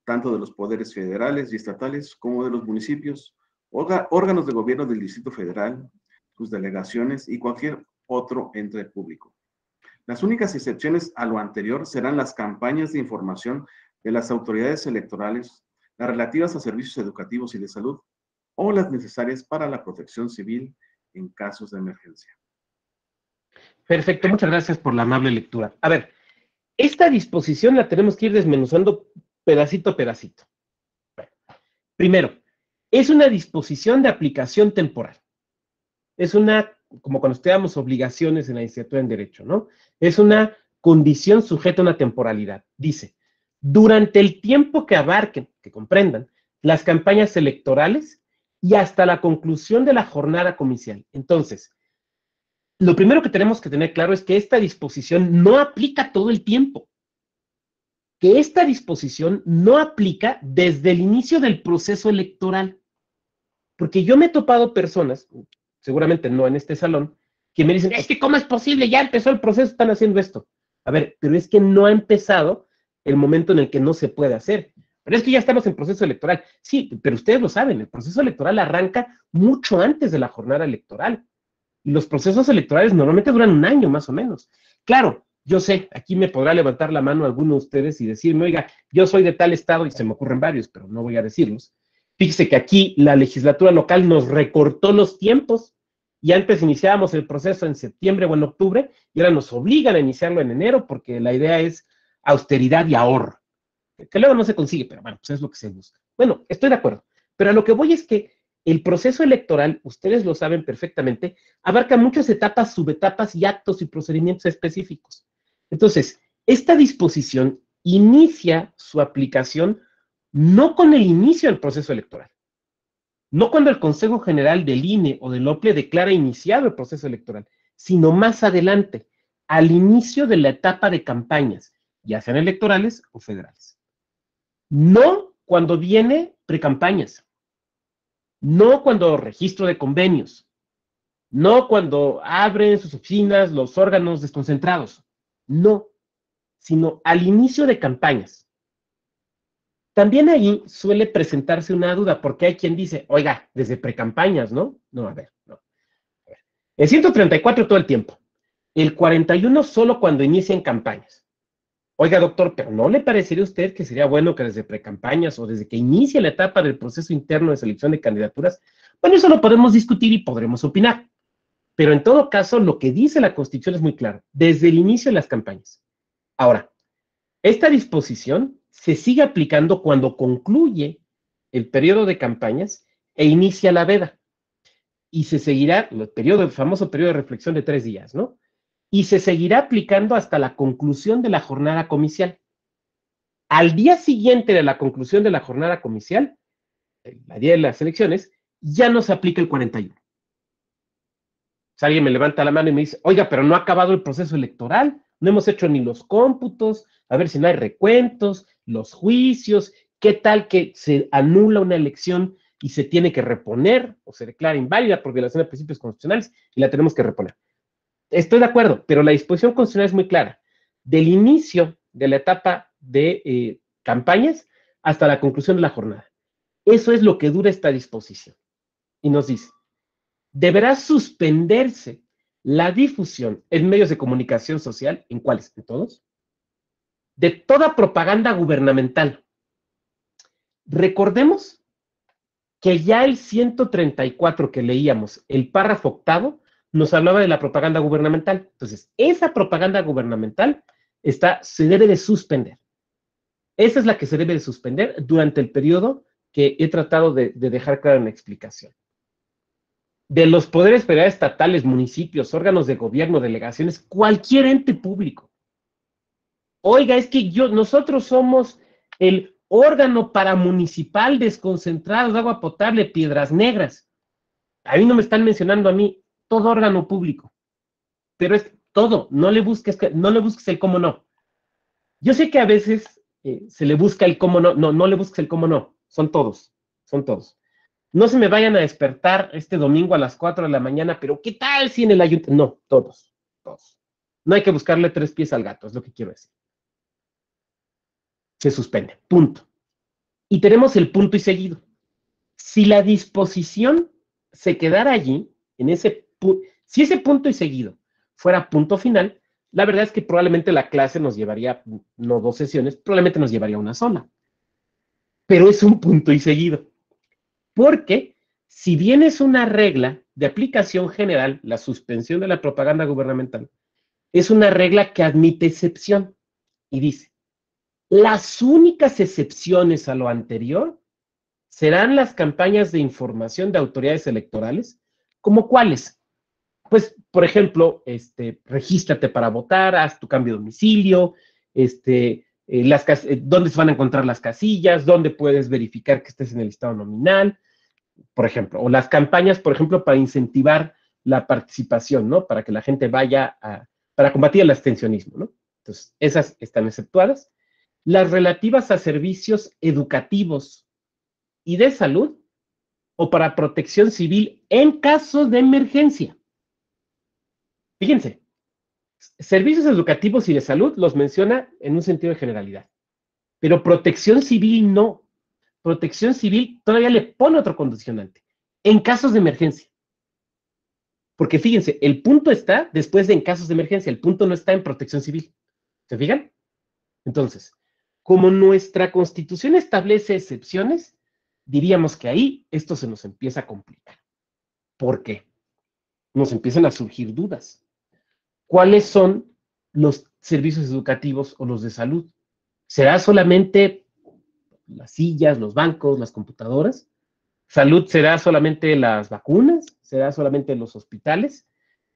tanto de los poderes federales y estatales como de los municipios, órganos de gobierno del Distrito Federal, sus delegaciones y cualquier otro ente público. Las únicas excepciones a lo anterior serán las campañas de información de las autoridades electorales, las relativas a servicios educativos y de salud, o las necesarias para la protección civil en casos de emergencia. Perfecto, muchas gracias por la amable lectura. A ver, esta disposición la tenemos que ir desmenuzando pedacito a pedacito. Bueno, primero, es una disposición de aplicación temporal. Es una, como cuando estudiamos obligaciones en la licenciatura en Derecho, ¿no? Es una condición sujeta a una temporalidad. Dice, durante el tiempo que abarquen, que comprendan, las campañas electorales y hasta la conclusión de la jornada comicial. Entonces, lo primero que tenemos que tener claro es que esta disposición no aplica todo el tiempo. Que esta disposición no aplica desde el inicio del proceso electoral. Porque yo me he topado personas, seguramente no en este salón, que me dicen, es que ¿cómo es posible? Ya empezó el proceso, están haciendo esto. A ver, pero es que no ha empezado el momento en el que no se puede hacer. Pero es que ya estamos en proceso electoral. Sí, pero ustedes lo saben, el proceso electoral arranca mucho antes de la jornada electoral. Y los procesos electorales normalmente duran un año más o menos. Claro, yo sé, aquí me podrá levantar la mano alguno de ustedes y decirme, oiga, yo soy de tal estado, y se me ocurren varios, pero no voy a decirlos. Fíjese que aquí la legislatura local nos recortó los tiempos y antes iniciábamos el proceso en septiembre o en octubre y ahora nos obligan a iniciarlo en enero porque la idea es austeridad y ahorro. Que luego no se consigue, pero bueno, pues es lo que se busca. Bueno, estoy de acuerdo, pero a lo que voy es que el proceso electoral, ustedes lo saben perfectamente, abarca muchas etapas, subetapas y actos y procedimientos específicos. Entonces, esta disposición inicia su aplicación no con el inicio del proceso electoral, no cuando el Consejo General del INE o del OPLE declara iniciado el proceso electoral, sino más adelante, al inicio de la etapa de campañas, ya sean electorales o federales. No cuando viene precampañas, no cuando registro de convenios, no cuando abren sus oficinas los órganos desconcentrados, no, sino al inicio de campañas. También ahí suele presentarse una duda, porque hay quien dice, oiga, desde precampañas, ¿no? No, a ver, no. A ver. El 134 todo el tiempo, el 41 solo cuando inician campañas. Oiga, doctor, pero ¿no le parecería a usted que sería bueno que desde precampañas o desde que inicie la etapa del proceso interno de selección de candidaturas? Bueno, eso lo podemos discutir y podremos opinar. Pero en todo caso, lo que dice la Constitución es muy claro, desde el inicio de las campañas. Ahora, esta disposición se sigue aplicando cuando concluye el periodo de campañas e inicia la veda. Y se seguirá, el famoso periodo de reflexión de 3 días, ¿no? Y se seguirá aplicando hasta la conclusión de la jornada comicial. Al día siguiente de la conclusión de la jornada comicial, el día de las elecciones, ya no se aplica el 41. Si alguien me levanta la mano y me dice, oiga, pero no ha acabado el proceso electoral, no hemos hecho ni los cómputos, a ver si no hay recuentos, los juicios, ¿qué tal que se anula una elección y se tiene que reponer o se declara inválida por violación de principios constitucionales y la tenemos que reponer? Estoy de acuerdo, pero la disposición constitucional es muy clara. Del inicio de la etapa de campañas hasta la conclusión de la jornada. Eso es lo que dura esta disposición. Y nos dice, deberá suspenderse la difusión en medios de comunicación social, ¿en cuáles? En todos, de toda propaganda gubernamental. Recordemos que ya el 134 que leíamos, el párrafo octavo, nos hablaba de la propaganda gubernamental. Entonces, esa propaganda gubernamental se debe de suspender. Esa es la que se debe de suspender durante el periodo que he tratado de dejar claro en la explicación. De los poderes federales, estatales, municipios, órganos de gobierno, delegaciones, cualquier ente público. Oiga, es que nosotros somos el órgano paramunicipal desconcentrado de agua potable, Piedras Negras. A mí no me están mencionando a mí, todo órgano público. Pero es todo, no le busques el cómo no. Yo sé que a veces se le busca el cómo no, no le busques el cómo no, son todos. No se me vayan a despertar este domingo a las 4 de la mañana, pero ¿qué tal si en el ayuntamiento? No, todos. No hay que buscarle 3 pies al gato, es lo que quiero decir. Se suspende, punto. Y tenemos el punto y seguido. Si la disposición se quedara allí, si ese punto y seguido fuera punto final, la verdad es que probablemente la clase nos llevaría, no 2 sesiones, probablemente nos llevaría una sola. Pero es un punto y seguido. Porque si bien es una regla de aplicación general, la suspensión de la propaganda gubernamental, es una regla que admite excepción. Y dice, las únicas excepciones a lo anterior serán las campañas de información de autoridades electorales, ¿como cuáles? Pues, por ejemplo, regístrate para votar, haz tu cambio de domicilio, dónde se van a encontrar las casillas, dónde puedes verificar que estés en el listado nominal, por ejemplo, o las campañas, por ejemplo, para incentivar la participación, ¿no? Para que la gente vaya para combatir el abstencionismo, ¿no? Entonces, esas están exceptuadas. Las relativas a servicios educativos y de salud o para protección civil en caso de emergencia. Fíjense, servicios educativos y de salud los menciona en un sentido de generalidad, pero protección civil no. Protección civil todavía le pone otro condicionante, en casos de emergencia. Porque fíjense, el punto está después de en casos de emergencia, el punto no está en protección civil. ¿Se fijan? Entonces, como nuestra Constitución establece excepciones, diríamos que ahí esto se nos empieza a complicar. ¿Por qué? Nos empiezan a surgir dudas. ¿Cuáles son los servicios educativos o los de salud? ¿Será solamente las sillas, los bancos, las computadoras? ¿Salud será solamente las vacunas? ¿Será solamente los hospitales?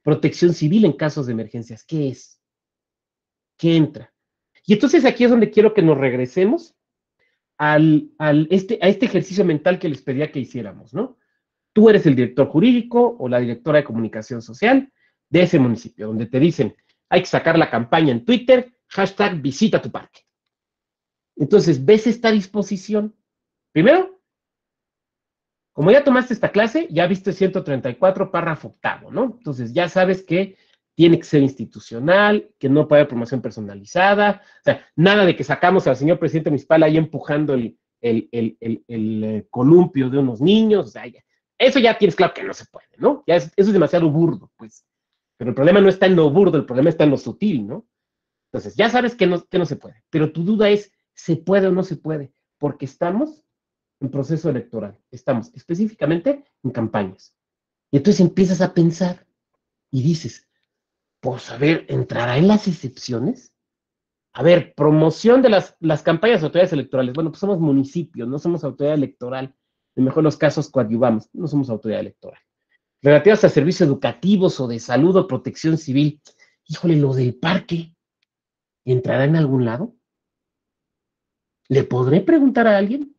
Protección civil en casos de emergencias, ¿qué es? ¿Qué entra? Y entonces aquí es donde quiero que nos regresemos a este ejercicio mental que les pedía que hiciéramos, ¿no? Tú eres el director jurídico o la directora de comunicación social de ese municipio, donde te dicen, hay que sacar la campaña en Twitter, hashtag visita tu parque. Entonces, ves esta disposición. Primero, como ya tomaste esta clase, ya viste 134, párrafo octavo, ¿no? Entonces, ya sabes que tiene que ser institucional, que no puede haber promoción personalizada, o sea, nada de que sacamos al señor presidente municipal ahí empujando el columpio de unos niños, o sea, eso ya tienes claro que no se puede, ¿no? Eso es demasiado burdo, pues. Pero el problema no está en lo burdo, el problema está en lo sutil, ¿no? Entonces, ya sabes que no se puede, pero tu duda es, ¿se puede o no se puede? Porque estamos en proceso electoral, estamos específicamente en campañas. Y entonces empiezas a pensar y dices, pues a ver, ¿entrará en las excepciones? A ver, promoción de las campañas de autoridades electorales. Bueno, pues somos municipios, no somos autoridad electoral. En mejor los casos coadyuvamos, no somos autoridad electoral. Relativas a servicios educativos o de salud o protección civil. Híjole, lo del parque, ¿entrará en algún lado? ¿Le podré preguntar a alguien?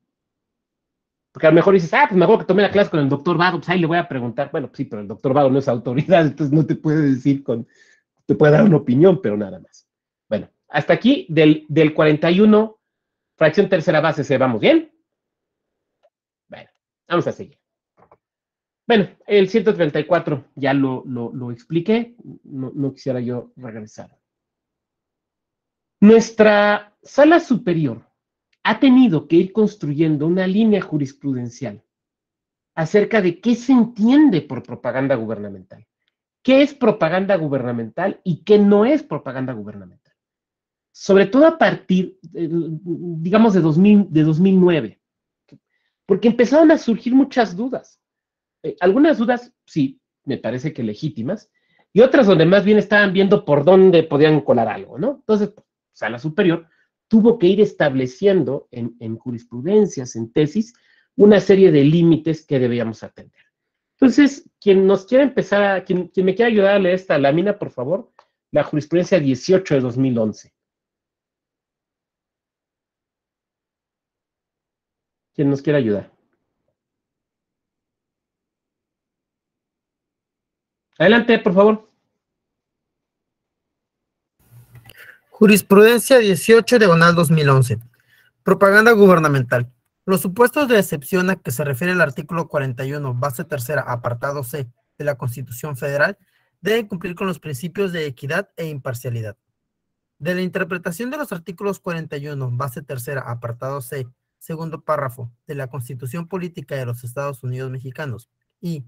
Porque a lo mejor dices, pues me acuerdo que tomé la clase con el doctor Vado, pues ahí le voy a preguntar. Bueno, pues sí, pero el doctor Vado no es autoridad, entonces no te puede decir te puede dar una opinión, pero nada más. Bueno, hasta aquí del 41, fracción tercera base, ¿se vamos bien? Bueno, vamos a seguir. Bueno, el 134 ya lo expliqué, no quisiera yo regresar. Nuestra sala superior ha tenido que ir construyendo una línea jurisprudencial acerca de qué se entiende por propaganda gubernamental. ¿Qué es propaganda gubernamental y qué no es propaganda gubernamental? Sobre todo a partir, digamos, de 2009, porque empezaron a surgir muchas dudas. Algunas dudas, sí, me parece que legítimas, y otras donde más bien estaban viendo por dónde podían colar algo, ¿no? Entonces, Sala Superior tuvo que ir estableciendo en jurisprudencias, en tesis, una serie de límites que debíamos atender. Entonces, quien nos quiera empezar, quien me quiera ayudar a leer esta lámina, por favor, la jurisprudencia 18 de 2011. ¿Quién nos quiere ayudar? Adelante, por favor. Jurisprudencia 18 diagonal 2011. Propaganda gubernamental. Los supuestos de excepción a que se refiere el artículo 41, base tercera, apartado C de la Constitución Federal, deben cumplir con los principios de equidad e imparcialidad. De la interpretación de los artículos 41, base tercera, apartado C, segundo párrafo, de la Constitución Política de los Estados Unidos Mexicanos y,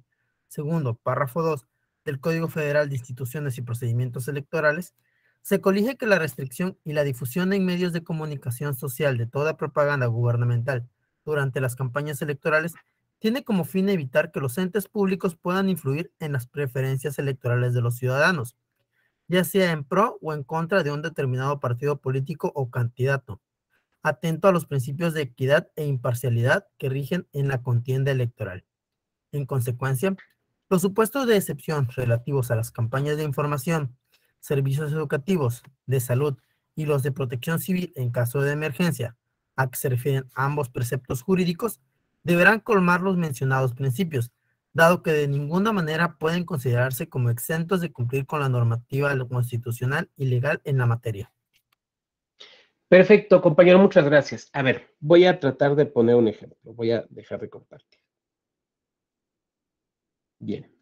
segundo párrafo 2, del Código Federal de Instituciones y Procedimientos Electorales, se colige que la restricción y la difusión en medios de comunicación social de toda propaganda gubernamental durante las campañas electorales tiene como fin evitar que los entes públicos puedan influir en las preferencias electorales de los ciudadanos, ya sea en pro o en contra de un determinado partido político o candidato, atento a los principios de equidad e imparcialidad que rigen en la contienda electoral. En consecuencia, los supuestos de excepción relativos a las campañas de información, servicios educativos, de salud y los de protección civil en caso de emergencia, a que se refieren ambos preceptos jurídicos, deberán colmar los mencionados principios, dado que de ninguna manera pueden considerarse como exentos de cumplir con la normativa constitucional y legal en la materia. Perfecto, compañero, muchas gracias. A ver, voy a tratar de poner un ejemplo. Voy a dejar de compartir. Bien.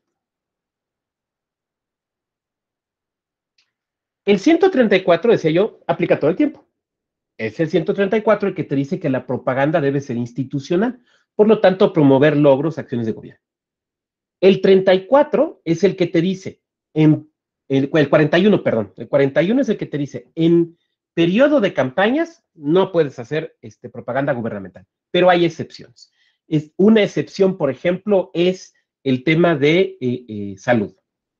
El 134, decía yo, aplica todo el tiempo. Es el 134 el que te dice que la propaganda debe ser institucional, por lo tanto, promover logros, acciones de gobierno. El 34 es el que te dice, el 41, perdón, el 41 es el que te dice, en periodo de campañas no puedes hacer propaganda gubernamental, pero hay excepciones. Una excepción, por ejemplo, es el tema de salud.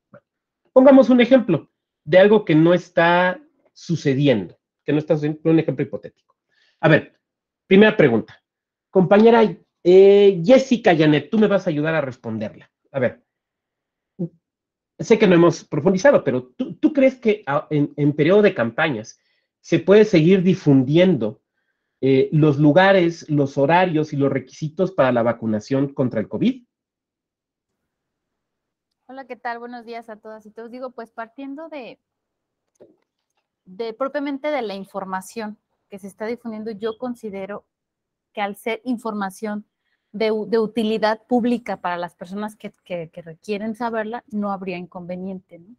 Bueno, pongamos un ejemplo de algo que no está sucediendo, un ejemplo hipotético. A ver, primera pregunta. Compañera Jessica Janet, tú me vas a ayudar a responderla. A ver, sé que no hemos profundizado, pero ¿tú crees que en periodo de campañas se puede seguir difundiendo los lugares, los horarios y los requisitos para la vacunación contra el COVID? Hola, ¿qué tal? Buenos días a todas y todos. Digo, pues partiendo de propiamente de la información que se está difundiendo, yo considero que al ser información de utilidad pública para las personas que requieren saberla, no habría inconveniente, ¿no?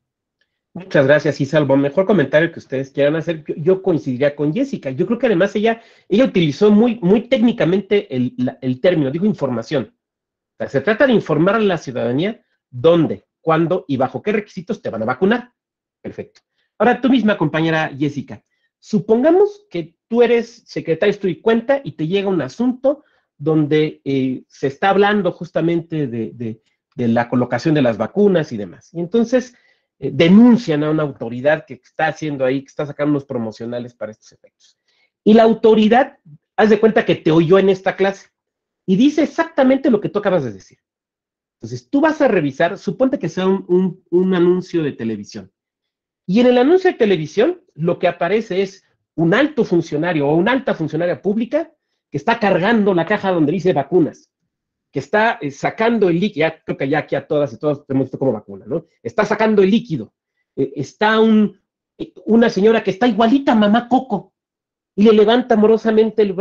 Muchas gracias, y salvo mejor comentario que ustedes quieran hacer, yo coincidiría con Jessica. Yo creo que además ella utilizó muy técnicamente el término, digo información. O sea, se trata de informar a la ciudadanía dónde, cuándo y bajo qué requisitos te van a vacunar. Perfecto. Ahora, tú misma, compañera Jessica, supongamos que tú eres secretaria de Estudio y Cuenta y te llega un asunto donde se está hablando justamente de la colocación de las vacunas y demás. Y entonces denuncian a una autoridad que está haciendo ahí, que está sacando unos promocionales para estos efectos. Y la autoridad, haz de cuenta que te oyó en esta clase y dice exactamente lo que tú acabas de decir. Entonces, tú vas a revisar, suponte que sea un anuncio de televisión. Y en el anuncio de televisión, lo que aparece es un alto funcionario o una alta funcionaria pública que está cargando la caja donde dice vacunas, que está sacando el líquido, ya creo que ya aquí a todas y todos tenemos esto como vacuna, ¿no? Está sacando el líquido. Está una señora que está igualita a mamá Coco y le levanta amorosamente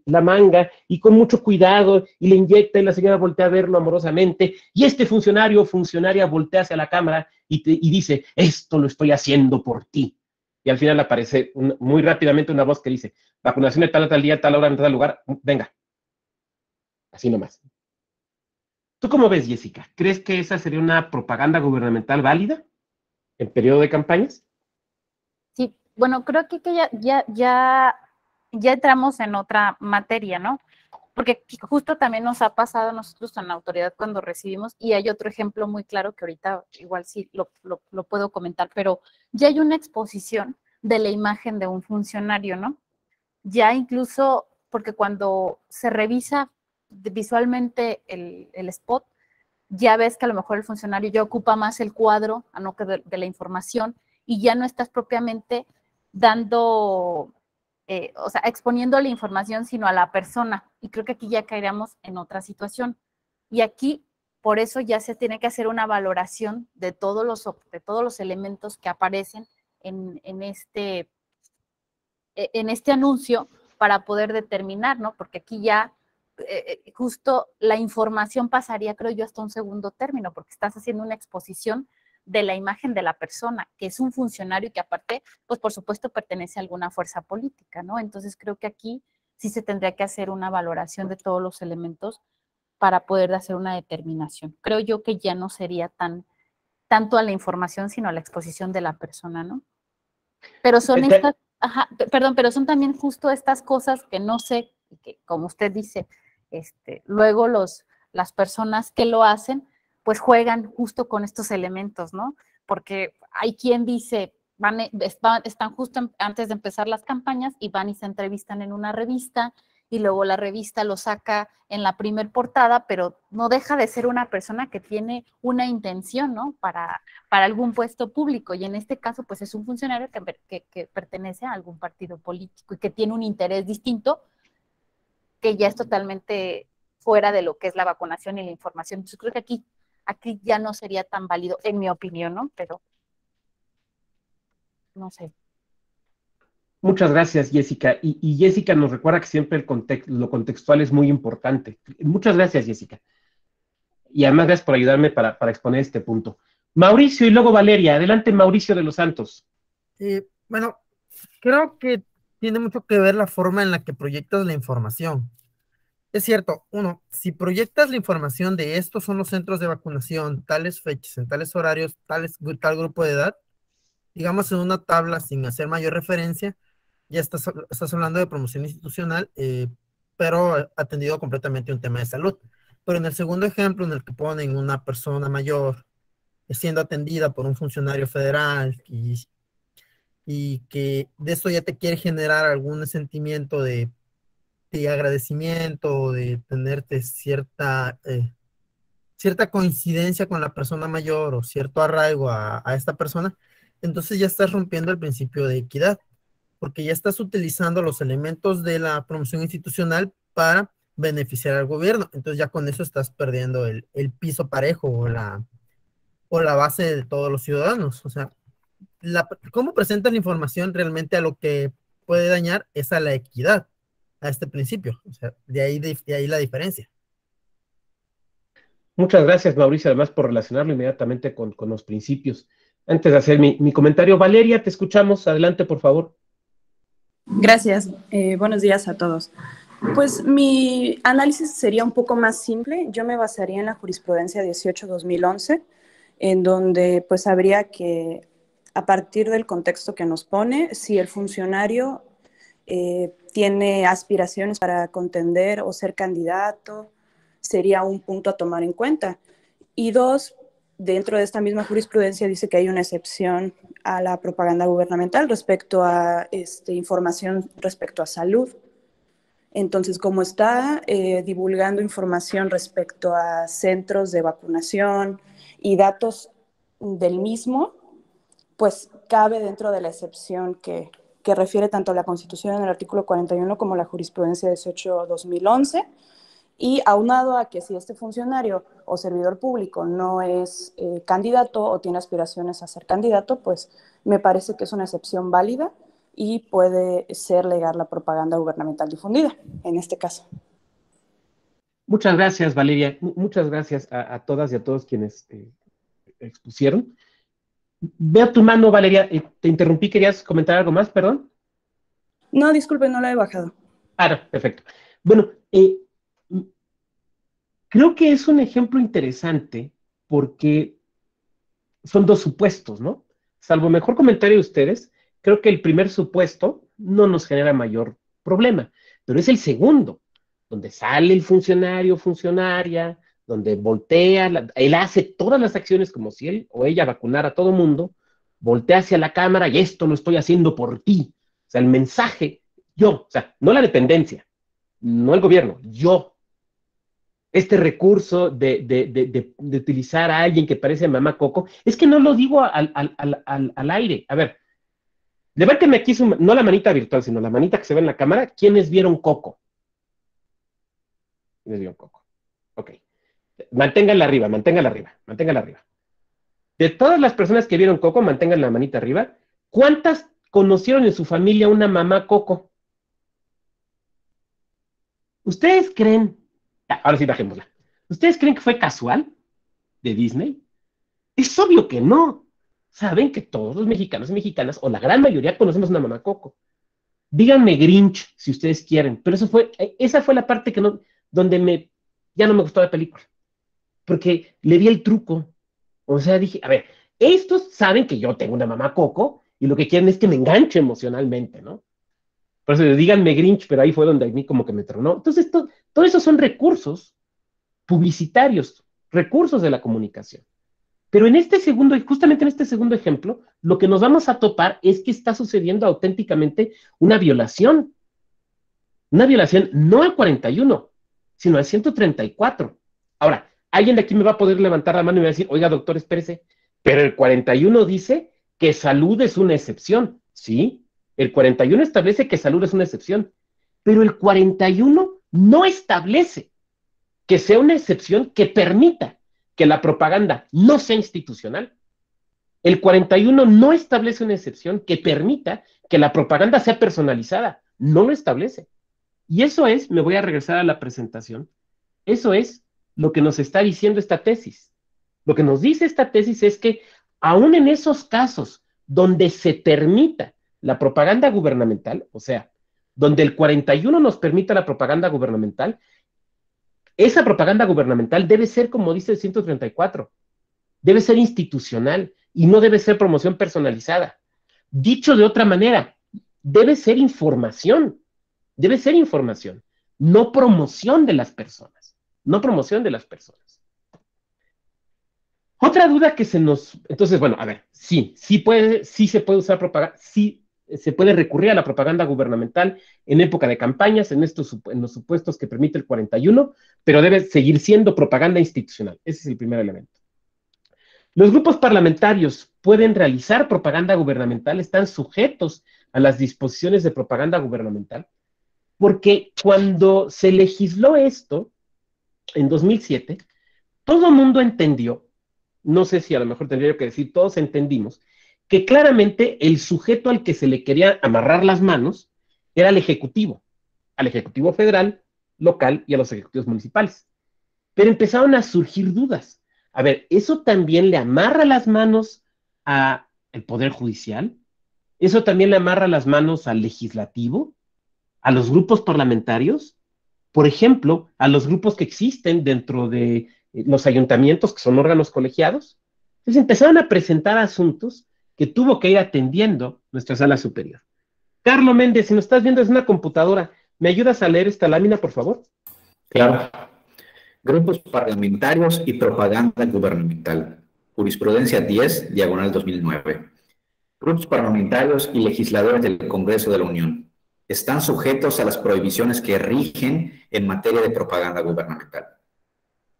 la manga y con mucho cuidado y le inyecta y la señora voltea a verlo amorosamente y este funcionario o funcionaria voltea hacia la cámara y dice, esto lo estoy haciendo por ti. Y al final aparece muy rápidamente una voz que dice, vacunación de tal a tal día, tal hora, en tal lugar, venga. Así nomás. ¿Tú cómo ves, Jessica? ¿Crees que esa sería una propaganda gubernamental válida en periodo de campañas? Sí, bueno, creo que ya entramos en otra materia, ¿no? Porque justo también nos ha pasado a nosotros en la autoridad cuando recibimos, y hay otro ejemplo muy claro que ahorita igual sí lo puedo comentar, pero ya hay una exposición de la imagen de un funcionario, ¿no? Ya incluso, porque cuando se revisa visualmente el spot, ya ves que a lo mejor el funcionario ya ocupa más el cuadro a no que de la información, y ya no estás propiamente dando, o sea, exponiendo la información, sino a la persona. Y creo que aquí ya caeríamos en otra situación. Y aquí, por eso ya se tiene que hacer una valoración de todos los elementos que aparecen en este anuncio para poder determinar, ¿no? Porque aquí ya justo la información pasaría, creo yo, hasta un segundo término, porque estás haciendo una exposición de la imagen de la persona, que es un funcionario que aparte, pues por supuesto pertenece a alguna fuerza política, ¿no? Entonces creo que aquí sí se tendría que hacer una valoración de todos los elementos para poder hacer una determinación. Creo yo que ya no sería tanto a la información, sino a la exposición de la persona, ¿no? Pero son estas, perdón, pero son también justo estas cosas que no sé, que como usted dice, luego las personas que lo hacen, pues juegan justo con estos elementos, ¿no? Porque hay quien dice, están justo antes de empezar las campañas y van y se entrevistan en una revista, y luego la revista lo saca en la primer portada, pero no deja de ser una persona que tiene una intención, ¿no? Para algún puesto público, y en este caso, pues es un funcionario que pertenece a algún partido político y que tiene un interés distinto, que ya es totalmente fuera de lo que es la vacunación y la información. Entonces creo que aquí ya no sería tan válido, en mi opinión, ¿no? Pero no sé. Muchas gracias, Jessica. Y Jessica nos recuerda que siempre lo contextual es muy importante. Muchas gracias, Jessica. Y además gracias por ayudarme para exponer este punto. Mauricio y luego Valeria. Adelante, Mauricio de los Santos. Bueno, creo que tiene mucho que ver la forma en la que proyectas la información. Es cierto, uno, si proyectas la información de estos son los centros de vacunación, tales fechas, en tales horarios, tal grupo de edad, digamos en una tabla sin hacer mayor referencia, ya estás hablando de promoción institucional, pero atendido completamente a un tema de salud. Pero en el segundo ejemplo, en el que ponen una persona mayor siendo atendida por un funcionario federal y que de eso ya te quiere generar algún sentimiento de agradecimiento, de tenerte cierta coincidencia con la persona mayor o cierto arraigo a esta persona, entonces ya estás rompiendo el principio de equidad, porque ya estás utilizando los elementos de la promoción institucional para beneficiar al gobierno. Entonces ya con eso estás perdiendo el piso parejo o la base de todos los ciudadanos. O sea, cómo presentas la información realmente a lo que puede dañar es a la equidad, a este principio. O sea, de ahí la diferencia. Muchas gracias, Mauricio, además por relacionarlo inmediatamente con los principios. Antes de hacer mi comentario, Valeria, te escuchamos. Adelante, por favor. Gracias. Buenos días a todos. Pues mi análisis sería un poco más simple. Yo me basaría en la jurisprudencia 18-2011, en donde pues habría que, a partir del contexto que nos pone, si el funcionario tiene aspiraciones para contender o ser candidato, sería un punto a tomar en cuenta. Y dos, dentro de esta misma jurisprudencia dice que hay una excepción a la propaganda gubernamental respecto a información respecto a salud. Entonces, como está divulgando información respecto a centros de vacunación y datos del mismo, pues cabe dentro de la excepción que refiere tanto la Constitución en el artículo 41 como la jurisprudencia 18-2011, y aunado a que si este funcionario o servidor público no es candidato o tiene aspiraciones a ser candidato, pues me parece que es una excepción válida y puede ser legal la propaganda gubernamental difundida, en este caso. Muchas gracias, Valeria. Muchas gracias a todas y a todos quienes expusieron. Veo tu mano, Valeria. Te interrumpí, ¿querías comentar algo más? Perdón. No, disculpe, no la he bajado. Ah, no, perfecto. Bueno, Creo que es un ejemplo interesante porque son dos supuestos, ¿no? Salvo mejor comentario de ustedes, creo que el primer supuesto no nos genera mayor problema, pero es el segundo, donde sale el funcionario, funcionaria, donde voltea, él hace todas las acciones como si él o ella vacunara a todo mundo, voltea hacia la cámara y esto lo estoy haciendo por ti. O sea, el mensaje, yo, o sea, no la dependencia, no el gobierno, yo. Este recurso de utilizar a alguien que parece mamá Coco, es que no lo digo al aire. A ver, levánteme aquí, no la manita virtual, sino la manita que se ve en la cámara. ¿Quiénes vieron Coco? ¿Quiénes vieron Coco? Ok. Manténganla arriba, manténganla arriba, manténganla arriba. De todas las personas que vieron Coco, mantengan la manita arriba. ¿Cuántas conocieron en su familia una mamá Coco? ¿Ustedes creen? Ahora sí, bajémosla. ¿Ustedes creen que fue casual de Disney? Es obvio que no. Saben que todos los mexicanos y mexicanas, o la gran mayoría, conocemos una mamá Coco. Díganme Grinch, si ustedes quieren, pero esa fue la parte que no, donde ya no me gustó la película. Porque le vi el truco. O sea, dije, a ver, estos saben que yo tengo una mamá Coco, y lo que quieren es que me enganche emocionalmente, ¿no? Por eso díganme Grinch, pero ahí fue donde a mí como que me tronó. Entonces, todo eso son recursos publicitarios, recursos de la comunicación. Pero justamente en este segundo ejemplo, lo que nos vamos a topar es que está sucediendo auténticamente una violación. Una violación no al 41, sino al 134. Ahora, alguien de aquí me va a poder levantar la mano y me va a decir, oiga, doctor, espérese, pero el 41 dice que salud es una excepción, ¿sí? El 41 establece que salud es una excepción, pero el 41 no establece que sea una excepción que permita que la propaganda no sea institucional. El 41 no establece una excepción que permita que la propaganda sea personalizada, no lo establece. Y eso es, me voy a regresar a la presentación, eso es lo que nos está diciendo esta tesis. Lo que nos dice esta tesis es que aún en esos casos donde se permita la propaganda gubernamental, o sea, donde el 41 nos permita la propaganda gubernamental, esa propaganda gubernamental debe ser, como dice el 134, debe ser institucional y no debe ser promoción personalizada. Dicho de otra manera, debe ser información, no promoción de las personas, no promoción de las personas. Otra duda que entonces, bueno, a ver, sí se puede usar propaganda, sí se puede recurrir a la propaganda gubernamental en época de campañas, en los supuestos que permite el 41, pero debe seguir siendo propaganda institucional. Ese es el primer elemento. Los grupos parlamentarios pueden realizar propaganda gubernamental, están sujetos a las disposiciones de propaganda gubernamental, porque cuando se legisló esto, en 2007, todo el mundo entendió, no sé si a lo mejor tendría que decir, todos entendimos, que claramente el sujeto al que se le quería amarrar las manos era al Ejecutivo federal, local y a los ejecutivos municipales. Pero empezaron a surgir dudas. A ver, ¿eso también le amarra las manos al Poder Judicial? ¿Eso también le amarra las manos al Legislativo? ¿A los grupos parlamentarios? Por ejemplo, a los grupos que existen dentro de los ayuntamientos, que son órganos colegiados. Entonces empezaron a presentar asuntos que tuvo que ir atendiendo nuestra sala superior. Carlos Méndez, si nos estás viendo desde una computadora, ¿me ayudas a leer esta lámina, por favor? Claro. Grupos parlamentarios y propaganda gubernamental. Jurisprudencia 10, diagonal 2009. Grupos parlamentarios y legisladores del Congreso de la Unión están sujetos a las prohibiciones que rigen en materia de propaganda gubernamental.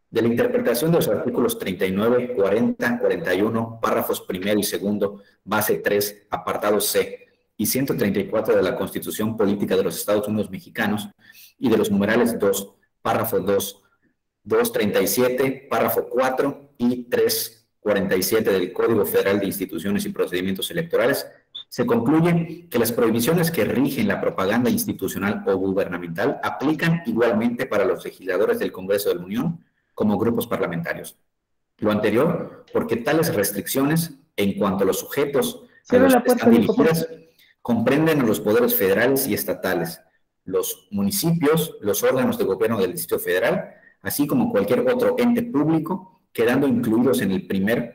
De la interpretación de los artículos 39, 40, 41, párrafos primero y segundo, base 3, apartado C, y 134 de la Constitución Política de los Estados Unidos Mexicanos y de los numerales 2, párrafo 2, 237, párrafo 4 y 347 del Código Federal de Instituciones y Procedimientos Electorales, se concluye que las prohibiciones que rigen la propaganda institucional o gubernamental aplican igualmente para los legisladores del Congreso de la Unión como grupos parlamentarios. Lo anterior, porque tales restricciones, en cuanto a los sujetos a los que están dirigidas, comprenden a los poderes federales y estatales, los municipios, los órganos de gobierno del Distrito Federal, así como cualquier otro ente público, quedando incluidos en el primero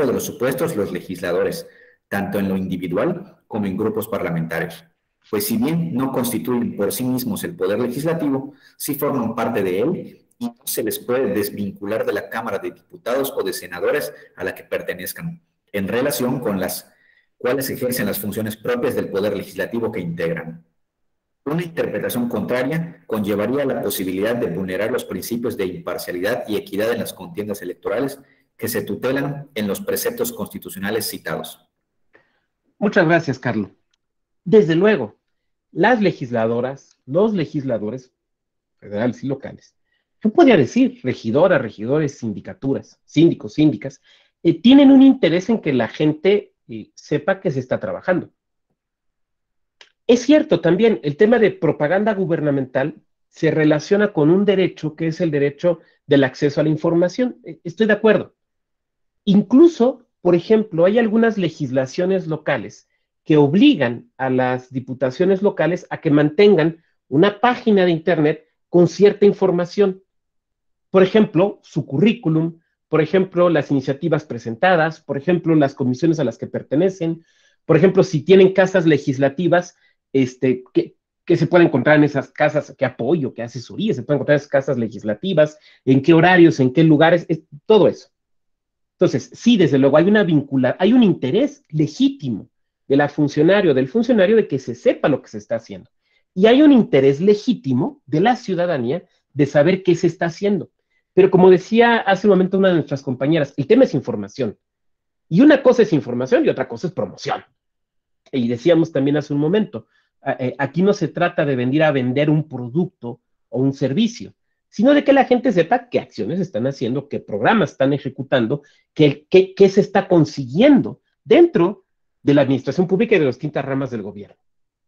de los supuestos los legisladores, tanto en lo individual como en grupos parlamentarios. Pues si bien no constituyen por sí mismos el poder legislativo, sí forman parte de él y no se les puede desvincular de la Cámara de Diputados o de Senadores a la que pertenezcan, en relación con las cuales ejercen las funciones propias del poder legislativo que integran. Una interpretación contraria conllevaría la posibilidad de vulnerar los principios de imparcialidad y equidad en las contiendas electorales que se tutelan en los preceptos constitucionales citados. Muchas gracias, Carlos. Desde luego, las legisladoras, los legisladores federales y locales, yo podría decir regidoras, regidores, sindicaturas, síndicos, síndicas, tienen un interés en que la gente sepa que se está trabajando. Es cierto también, el tema de propaganda gubernamental se relaciona con un derecho que es el derecho del acceso a la información. Estoy de acuerdo. Incluso, por ejemplo, hay algunas legislaciones locales que obligan a las diputaciones locales a que mantengan una página de internet con cierta información. Por ejemplo, su currículum, por ejemplo, las iniciativas presentadas, por ejemplo, las comisiones a las que pertenecen, por ejemplo, si tienen casas legislativas, que se puede encontrar en esas casas, qué apoyo, qué asesoría, se pueden encontrar en esas casas legislativas, en qué horarios, en qué lugares, todo eso. Entonces, sí, desde luego, hay un interés legítimo del funcionario de que se sepa lo que se está haciendo. Y hay un interés legítimo de la ciudadanía de saber qué se está haciendo. Pero como decía hace un momento una de nuestras compañeras, el tema es información. Y una cosa es información y otra cosa es promoción. Y decíamos también hace un momento, aquí no se trata de venir a vender un producto o un servicio, sino de que la gente sepa qué acciones están haciendo, qué programas están ejecutando, qué se está consiguiendo dentro de la administración pública y de las distintas ramas del gobierno.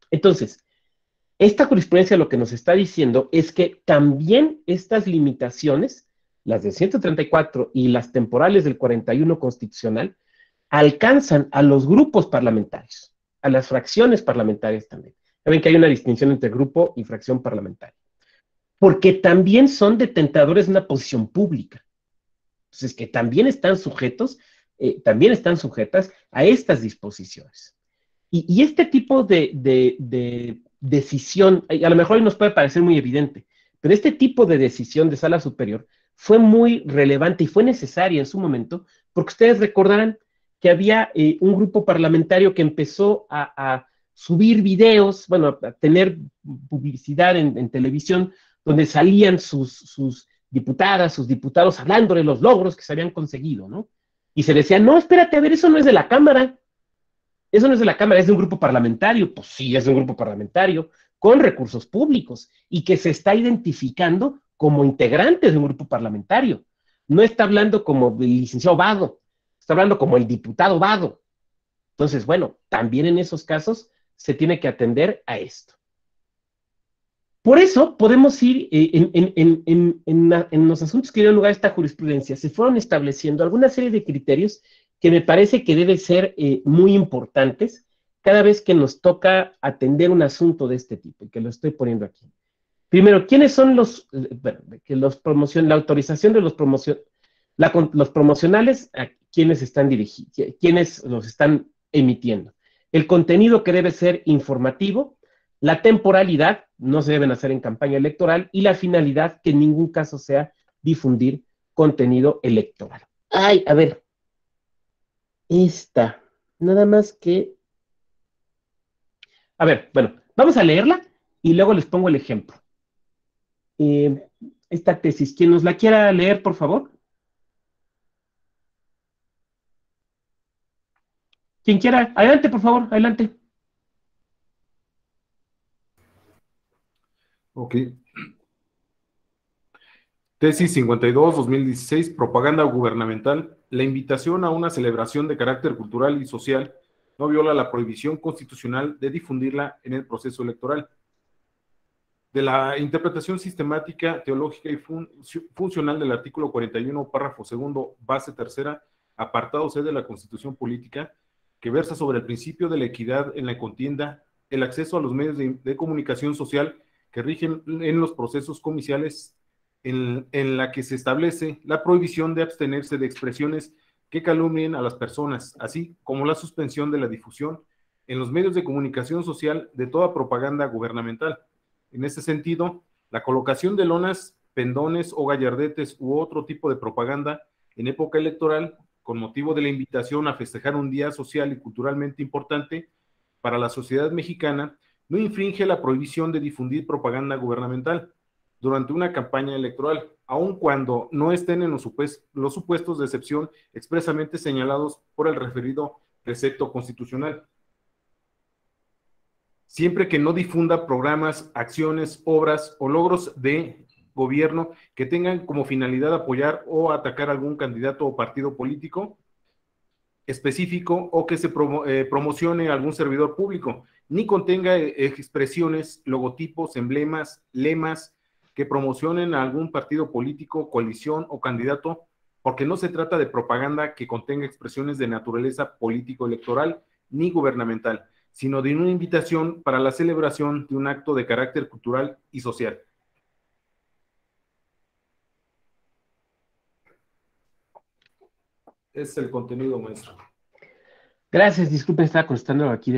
Entonces, esta jurisprudencia lo que nos está diciendo es que también estas limitaciones, las del 134 y las temporales del 41 constitucional, alcanzan a los grupos parlamentarios, a las fracciones parlamentarias también. Saben que hay una distinción entre grupo y fracción parlamentaria. Porque también son detentadores de una posición pública. Entonces, que también están sujetas a estas disposiciones. Y este tipo de decisión, a lo mejor hoy nos puede parecer muy evidente, pero este tipo de decisión de sala superior fue muy relevante y fue necesaria en su momento, porque ustedes recordarán que había un grupo parlamentario que empezó a subir videos, bueno, a tener publicidad en televisión, donde salían sus diputadas, sus diputados hablando de los logros que se habían conseguido, ¿no? Y se decía, no, espérate, a ver, eso no es de la Cámara, eso no es de la Cámara, es de un grupo parlamentario. Pues sí, es de un grupo parlamentario, con recursos públicos, y que se está identificando como integrante de un grupo parlamentario. No está hablando como el licenciado Vado, está hablando como el diputado Vado. Entonces, bueno, también en esos casos se tiene que atender a esto. Por eso podemos ir en los asuntos que dieron lugar a esta jurisprudencia, se fueron estableciendo alguna serie de criterios que me parece que deben ser muy importantes cada vez que nos toca atender un asunto de este tipo, y que lo estoy poniendo aquí. Primero, ¿quiénes son la autorización de los promocionales, a quiénes están dirigidos, quiénes los están emitiendo? El contenido que debe ser informativo, la temporalidad, no se deben hacer en campaña electoral, y la finalidad, que en ningún caso sea difundir contenido electoral. Ay, a ver, nada más que... A ver, bueno, vamos a leerla y luego les pongo el ejemplo. Esta tesis, quien nos la quiera leer, por favor. Quien quiera, adelante, por favor, adelante. Ok. Tesis 52-2016, propaganda gubernamental. La invitación a una celebración de carácter cultural y social no viola la prohibición constitucional de difundirla en el proceso electoral. De la interpretación sistemática, teológica y funcional del artículo 41, párrafo segundo, base tercera, apartado C de la Constitución Política, que versa sobre el principio de la equidad en la contienda, el acceso a los medios de comunicación social que rigen en los procesos comiciales, en la que se establece la prohibición de abstenerse de expresiones que calumnien a las personas, así como la suspensión de la difusión en los medios de comunicación social de toda propaganda gubernamental. En ese sentido, la colocación de lonas, pendones o gallardetes u otro tipo de propaganda en época electoral, con motivo de la invitación a festejar un día social y culturalmente importante para la sociedad mexicana, no infringe la prohibición de difundir propaganda gubernamental durante una campaña electoral, aun cuando no estén en los supuestos de excepción expresamente señalados por el referido precepto constitucional. Siempre que no difunda programas, acciones, obras o logros de gobierno que tengan como finalidad apoyar o atacar algún candidato o partido político específico, o que se promocione algún servidor público, ni contenga expresiones, logotipos, emblemas, lemas que promocionen a algún partido político, coalición o candidato, porque no se trata de propaganda que contenga expresiones de naturaleza político-electoral ni gubernamental, sino de una invitación para la celebración de un acto de carácter cultural y social. Es el contenido, maestro. Gracias, disculpen, estaba contestando aquí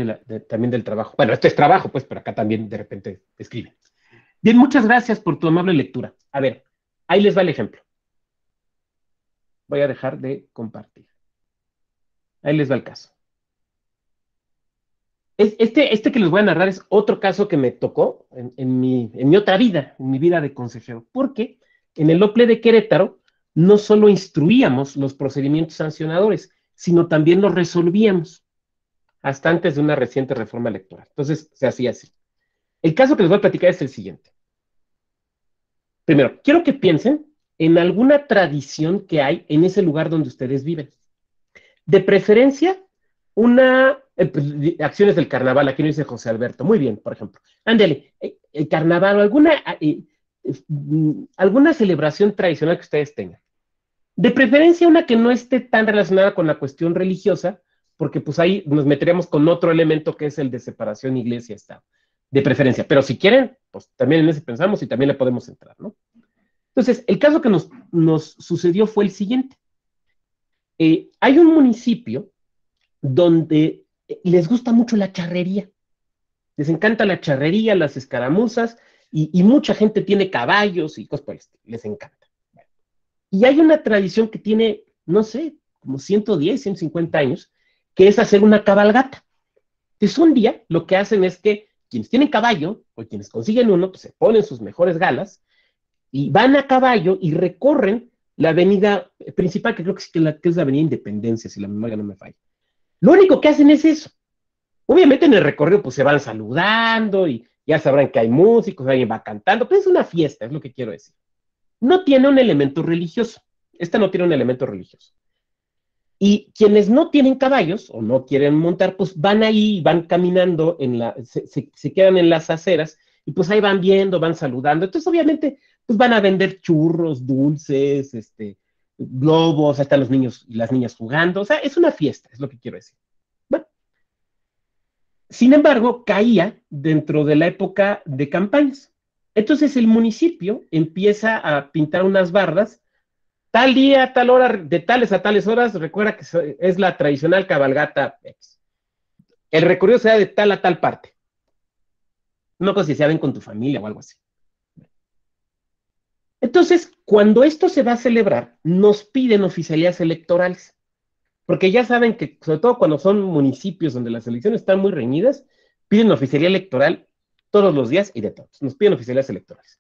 también del trabajo. Bueno, esto es trabajo, pues, pero acá también de repente escriben. Bien, muchas gracias por tu amable lectura. A ver, ahí les va el ejemplo. Voy a dejar de compartir. Ahí les va el caso. Este que les voy a narrar es otro caso que me tocó en mi otra vida, en mi vida de consejero, porque en el OPLE de Querétaro no solo instruíamos los procedimientos sancionadores, sino también los resolvíamos, hasta antes de una reciente reforma electoral. Entonces, se hacía así. El caso que les voy a platicar es el siguiente. Primero, quiero que piensen en alguna tradición que hay en ese lugar donde ustedes viven. De preferencia, acciones del carnaval, aquí nos dice José Alberto, muy bien, por ejemplo. Ándale, el carnaval o alguna celebración tradicional que ustedes tengan. De preferencia una que no esté tan relacionada con la cuestión religiosa, porque pues ahí nos meteríamos con otro elemento que es el de separación iglesia-estado. De preferencia, pero si quieren, pues también en ese pensamos y también le podemos entrar, ¿no? Entonces, el caso que nos sucedió fue el siguiente. Hay un municipio donde les gusta mucho la charrería. Les encanta la charrería, las escaramuzas, y mucha gente tiene caballos y cosas por el estilo, les encanta. Y hay una tradición que tiene, no sé, como 110, 150 años, que es hacer una cabalgata. Entonces, un día lo que hacen es que quienes tienen caballo, o quienes consiguen uno, pues se ponen sus mejores galas, y van a caballo y recorren la avenida principal, que creo que es la avenida Independencia, si la memoria no me falla. Lo único que hacen es eso. Obviamente en el recorrido pues se van saludando, y ya sabrán que hay músicos, alguien va cantando, pues es una fiesta, es lo que quiero decir. No tiene un elemento religioso. Esta no tiene un elemento religioso. Y quienes no tienen caballos o no quieren montar, pues van ahí, van caminando, se quedan en las aceras, y pues ahí van viendo, van saludando. Entonces, obviamente, pues van a vender churros, dulces, globos, hasta los niños y las niñas jugando. O sea, es una fiesta, es lo que quiero decir. Bueno. Sin embargo, caía dentro de la época de campañas. Entonces el municipio empieza a pintar unas bardas, tal día, tal hora, de tales a tales horas. Recuerda que es la tradicional cabalgata X. El recorrido se da de tal a tal parte. No sé si se ven con tu familia o algo así. Entonces, cuando esto se va a celebrar, nos piden oficialías electorales, porque ya saben que, sobre todo cuando son municipios donde las elecciones están muy reñidas, piden oficialía electoral todos los días y de todos. Nos piden oficialías electorales.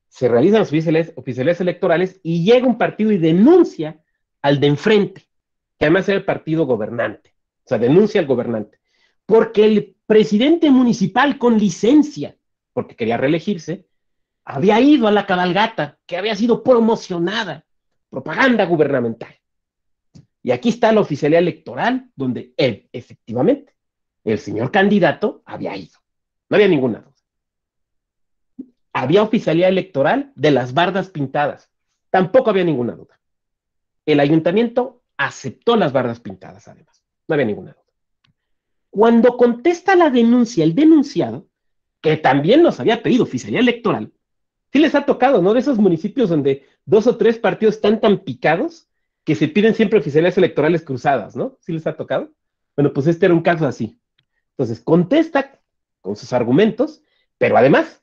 Se realizan las oficialías electorales y llega un partido y denuncia al de enfrente, que además era el partido gobernante. O sea, denuncia al gobernante. Porque el presidente municipal con licencia, porque quería reelegirse, había ido a la cabalgata que había sido promocionada, propaganda gubernamental. Y aquí está la oficialía electoral donde él, efectivamente, el señor candidato, había ido. No había ninguna duda. Había oficialía electoral de las bardas pintadas. Tampoco había ninguna duda. El ayuntamiento aceptó las bardas pintadas, además. No había ninguna duda. Cuando contesta la denuncia el denunciado, que también nos había pedido oficialía electoral, sí les ha tocado, ¿no? De esos municipios donde 2 o 3 partidos están tan picados que se piden siempre oficialías electorales cruzadas, ¿no? ¿Sí les ha tocado? Bueno, pues este era un caso así. Entonces, contesta con sus argumentos, pero además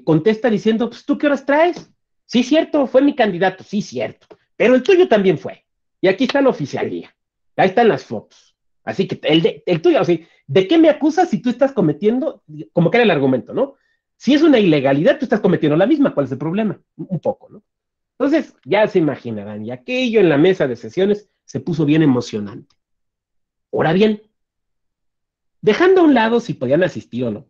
contesta diciendo, pues, ¿tú qué horas traes? Sí, cierto, fue mi candidato, sí, cierto, pero el tuyo también fue. Y aquí está la oficialía, ahí están las fotos. Así que el tuyo, o sea, ¿de qué me acusas si tú estás cometiendo, como que era el argumento, ¿no? Si es una ilegalidad, tú estás cometiendo la misma, ¿cuál es el problema? Un poco, ¿no? Entonces, ya se imaginarán, y aquello en la mesa de sesiones se puso bien emocionante. Ahora bien, dejando a un lado si podían asistir o no,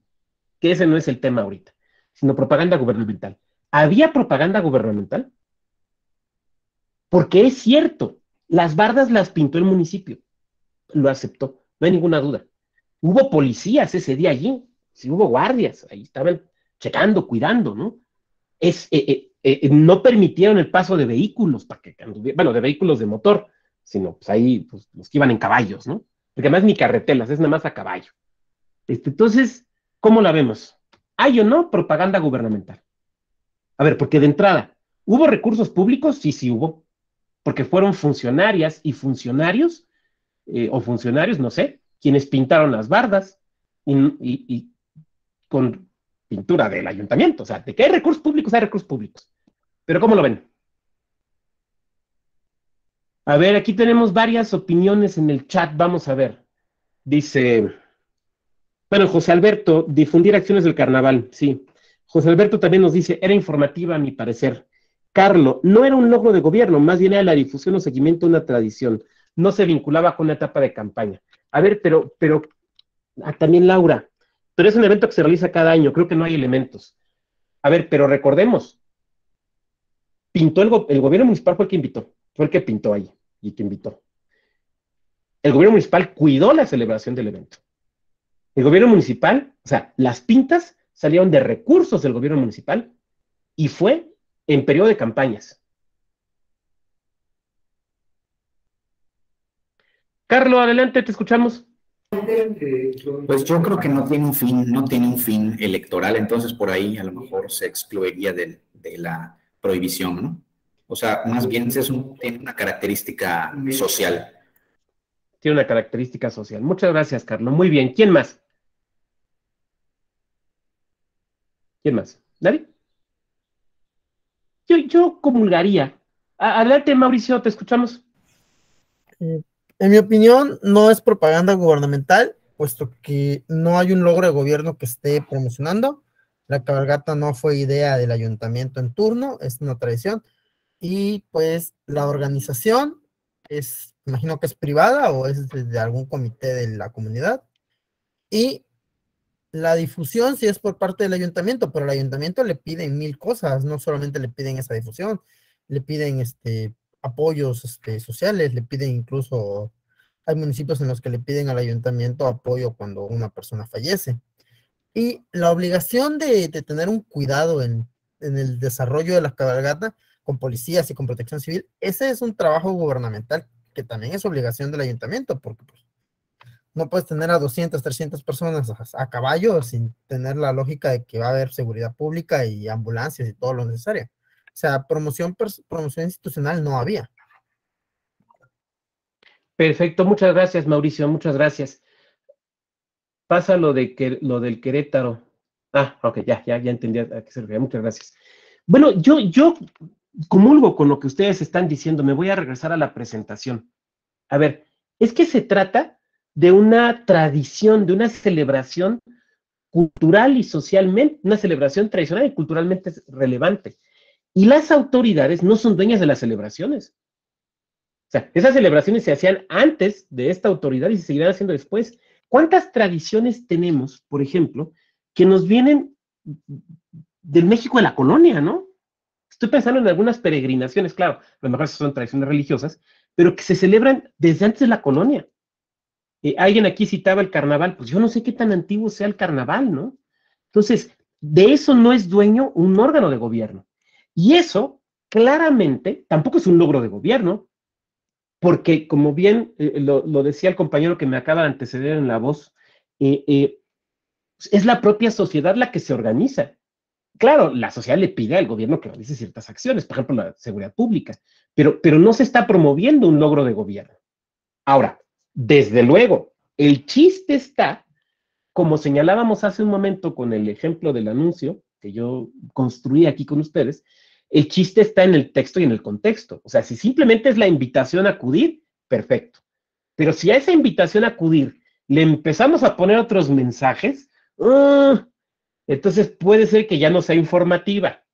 que ese no es el tema ahorita, sino propaganda gubernamental. ¿Había propaganda gubernamental? Porque es cierto, las bardas las pintó el municipio, lo aceptó, no hay ninguna duda. Hubo policías ese día allí, sí hubo guardias, ahí estaban checando, cuidando, ¿no? No permitieron el paso de vehículos, para que bueno, de vehículos de motor, sino pues ahí pues, los que iban en caballos, ¿no? Porque además ni carretelas, es nada más a caballo. Entonces, ¿cómo la vemos? ¿Hay o no propaganda gubernamental? A ver, porque de entrada, ¿hubo recursos públicos? Sí, sí hubo, porque fueron funcionarias y funcionarios, o funcionarios, no sé, quienes pintaron las bardas y con pintura del ayuntamiento. O sea, de que hay recursos públicos, hay recursos públicos. Pero ¿cómo lo ven? A ver, aquí tenemos varias opiniones en el chat, vamos a ver. Dice, bueno, José Alberto, difundir acciones del carnaval, sí. José Alberto también nos dice, era informativa a mi parecer. Carlos, no era un logro de gobierno, más bien era la difusión o seguimiento de una tradición. No se vinculaba con una etapa de campaña. A ver, pero también Laura, pero es un evento que se realiza cada año, creo que no hay elementos. A ver, pero recordemos, pintó el gobierno municipal fue el que invitó, fue el que pintó ahí y que invitó. El gobierno municipal cuidó la celebración del evento. El gobierno municipal, o sea, las pintas salieron de recursos del gobierno municipal y fue en periodo de campañas. Carlos, adelante, te escuchamos. Pues yo creo que no tiene un fin electoral, entonces por ahí a lo mejor se excluiría de la prohibición, ¿no? O sea, más bien tiene una característica social. Tiene una característica social. Muchas gracias, Carlos. Muy bien. ¿Quién más? ¿Quién más? ¿Nadie? Yo comulgaría. Adelante, Mauricio, te escuchamos. En mi opinión, no es propaganda gubernamental, puesto que no hay un logro de gobierno que esté promocionando. La cabalgata no fue idea del ayuntamiento en turno, es una tradición. Y pues la organización imagino que es privada o es de algún comité de la comunidad. Y la difusión sí es por parte del ayuntamiento, pero el ayuntamiento le piden 1000 cosas, no solamente le piden esa difusión, le piden apoyos sociales, le piden incluso, hay municipios en los que le piden al ayuntamiento apoyo cuando una persona fallece. Y la obligación de tener un cuidado en el desarrollo de la cabalgata con policías y con protección civil, ese es un trabajo gubernamental que también es obligación del ayuntamiento, porque pues, no puedes tener a 200, 300 personas a caballo sin tener la lógica de que va a haber seguridad pública y ambulancias y todo lo necesario. O sea, promoción institucional no había. Perfecto, muchas gracias, Mauricio, muchas gracias. Pasa lo del Querétaro. Ah, ok, ya entendí a qué se refiere. Muchas gracias. Bueno, yo comulgo con lo que ustedes están diciendo. Me voy a regresar a la presentación. A ver, es que se trata de una tradición, de una celebración cultural y socialmente, una celebración tradicional y culturalmente relevante. Y las autoridades no son dueñas de las celebraciones. O sea, esas celebraciones se hacían antes de esta autoridad y se seguirán haciendo después. ¿Cuántas tradiciones tenemos, por ejemplo, que nos vienen del México de la colonia, ¿no? Estoy pensando en algunas peregrinaciones, claro, a lo mejor son tradiciones religiosas, pero que se celebran desde antes de la colonia. Alguien aquí citaba el carnaval, pues yo no sé qué tan antiguo sea el carnaval, ¿no? Entonces, de eso no es dueño un órgano de gobierno. Y eso, claramente, tampoco es un logro de gobierno, porque como bien lo decía el compañero que me acaba de anteceder en la voz, Es la propia sociedad la que se organiza. Claro, la sociedad le pide al gobierno que realice ciertas acciones, por ejemplo, la seguridad pública, pero no se está promoviendo un logro de gobierno. Ahora, desde luego, el chiste está, como señalábamos hace un momento con el ejemplo del anuncio que yo construí aquí con ustedes, el chiste está en el texto y en el contexto. O sea, si simplemente es la invitación a acudir, perfecto. Pero si a esa invitación a acudir le empezamos a poner otros mensajes, entonces puede ser que ya no sea informativa.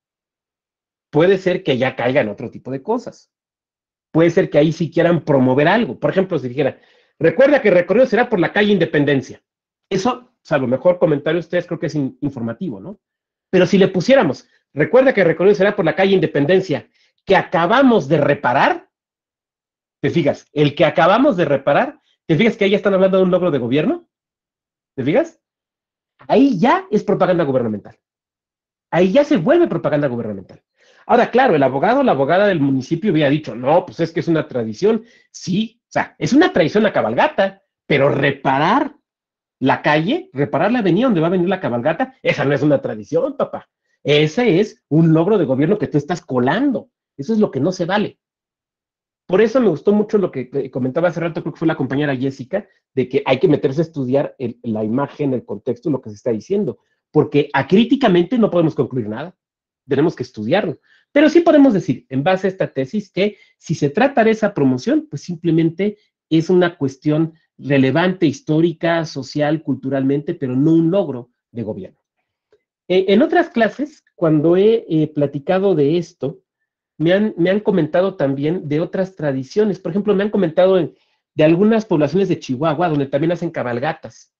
Puede ser que ya caiga en otro tipo de cosas. Puede ser que ahí sí quieran promover algo. Por ejemplo, si dijera, recuerda que el recorrido será por la calle Independencia. Eso, a lo mejor comentario ustedes creo que es informativo, ¿no? Pero si le pusiéramos, recuerda que el recorrido será por la calle Independencia, que acabamos de reparar, ¿te fijas? El que acabamos de reparar, ¿te fijas que ahí ya están hablando de un logro de gobierno? ¿Te fijas? Ahí ya es propaganda gubernamental. Ahí ya se vuelve propaganda gubernamental. Ahora, claro, el abogado o la abogada del municipio había dicho, no, pues es que es una tradición. Sí, o sea, es una tradición la cabalgata, pero reparar la calle, reparar la avenida donde va a venir la cabalgata, esa no es una tradición, papá. Ese es un logro de gobierno que tú estás colando. Eso es lo que no se vale. Por eso me gustó mucho lo que comentaba hace rato, creo que fue la compañera Jessica, de que hay que meterse a estudiar la imagen, el contexto, lo que se está diciendo, porque acríticamente no podemos concluir nada, tenemos que estudiarlo. Pero sí podemos decir, en base a esta tesis, que si se trata de esa promoción, pues simplemente es una cuestión relevante, histórica, social, culturalmente, pero no un logro de gobierno. En otras clases, cuando he platicado de esto, me han comentado también de otras tradiciones. Por ejemplo, me han comentado de algunas poblaciones de Chihuahua, donde también hacen cabalgatas.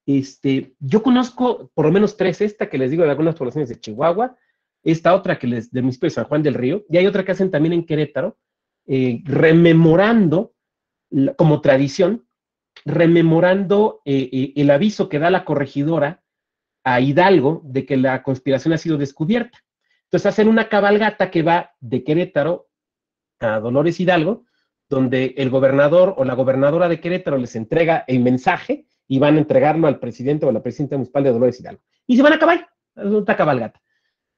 Yo conozco por lo menos 3, esta que les digo de algunas poblaciones de Chihuahua, esta otra que les del municipio de San Juan del Río, y hay otra que hacen también en Querétaro, rememorando, como tradición, rememorando el aviso que da la corregidora a Hidalgo de que la conspiración ha sido descubierta. Entonces hacen una cabalgata que va de Querétaro a Dolores Hidalgo, donde el gobernador o la gobernadora de Querétaro les entrega el mensaje y van a entregarlo al presidente o a la presidenta municipal de Dolores Hidalgo. Y se van a acabar, es otra cabalgata,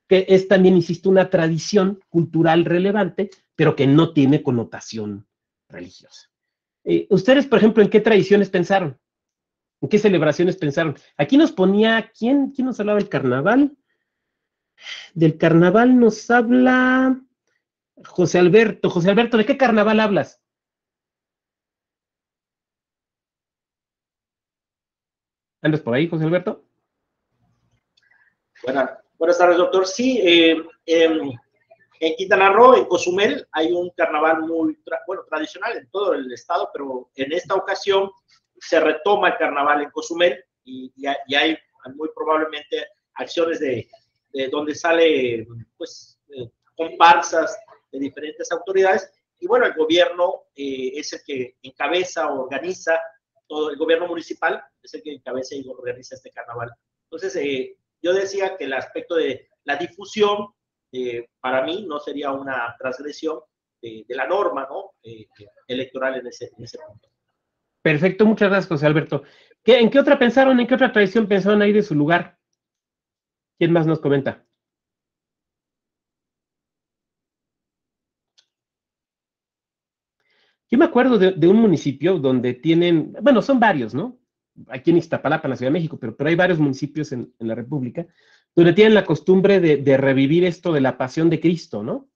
que es también, insisto, una tradición cultural relevante, pero que no tiene connotación religiosa. Ustedes, por ejemplo, ¿en qué tradiciones pensaron? ¿En qué celebraciones pensaron? Aquí nos ponía, ¿quién nos hablaba del carnaval? Del carnaval nos habla José Alberto. José Alberto, ¿de qué carnaval hablas? ¿Andas por ahí, José Alberto? Buenas tardes, doctor. Sí, en Quintana Roo, en Cozumel, hay un carnaval muy tradicional en todo el estado, pero en esta ocasión se retoma el carnaval en Cozumel y hay muy probablemente acciones de donde sale pues comparsas de diferentes autoridades y bueno, el gobierno es el que encabeza o organiza, todo el gobierno municipal es el que encabeza y organiza este carnaval. Entonces, yo decía que el aspecto de la difusión para mí no sería una transgresión de la norma, ¿no? Electoral en ese punto. Perfecto, muchas gracias, José Alberto. ¿En qué otra pensaron? ¿En qué otra tradición pensaron ahí de su lugar? ¿Quién más nos comenta? Yo me acuerdo de un municipio donde tienen, bueno, son varios, ¿no? Aquí en Iztapalapa, en la Ciudad de México, pero hay varios municipios en la República donde tienen la costumbre de revivir esto de la pasión de Cristo, ¿no?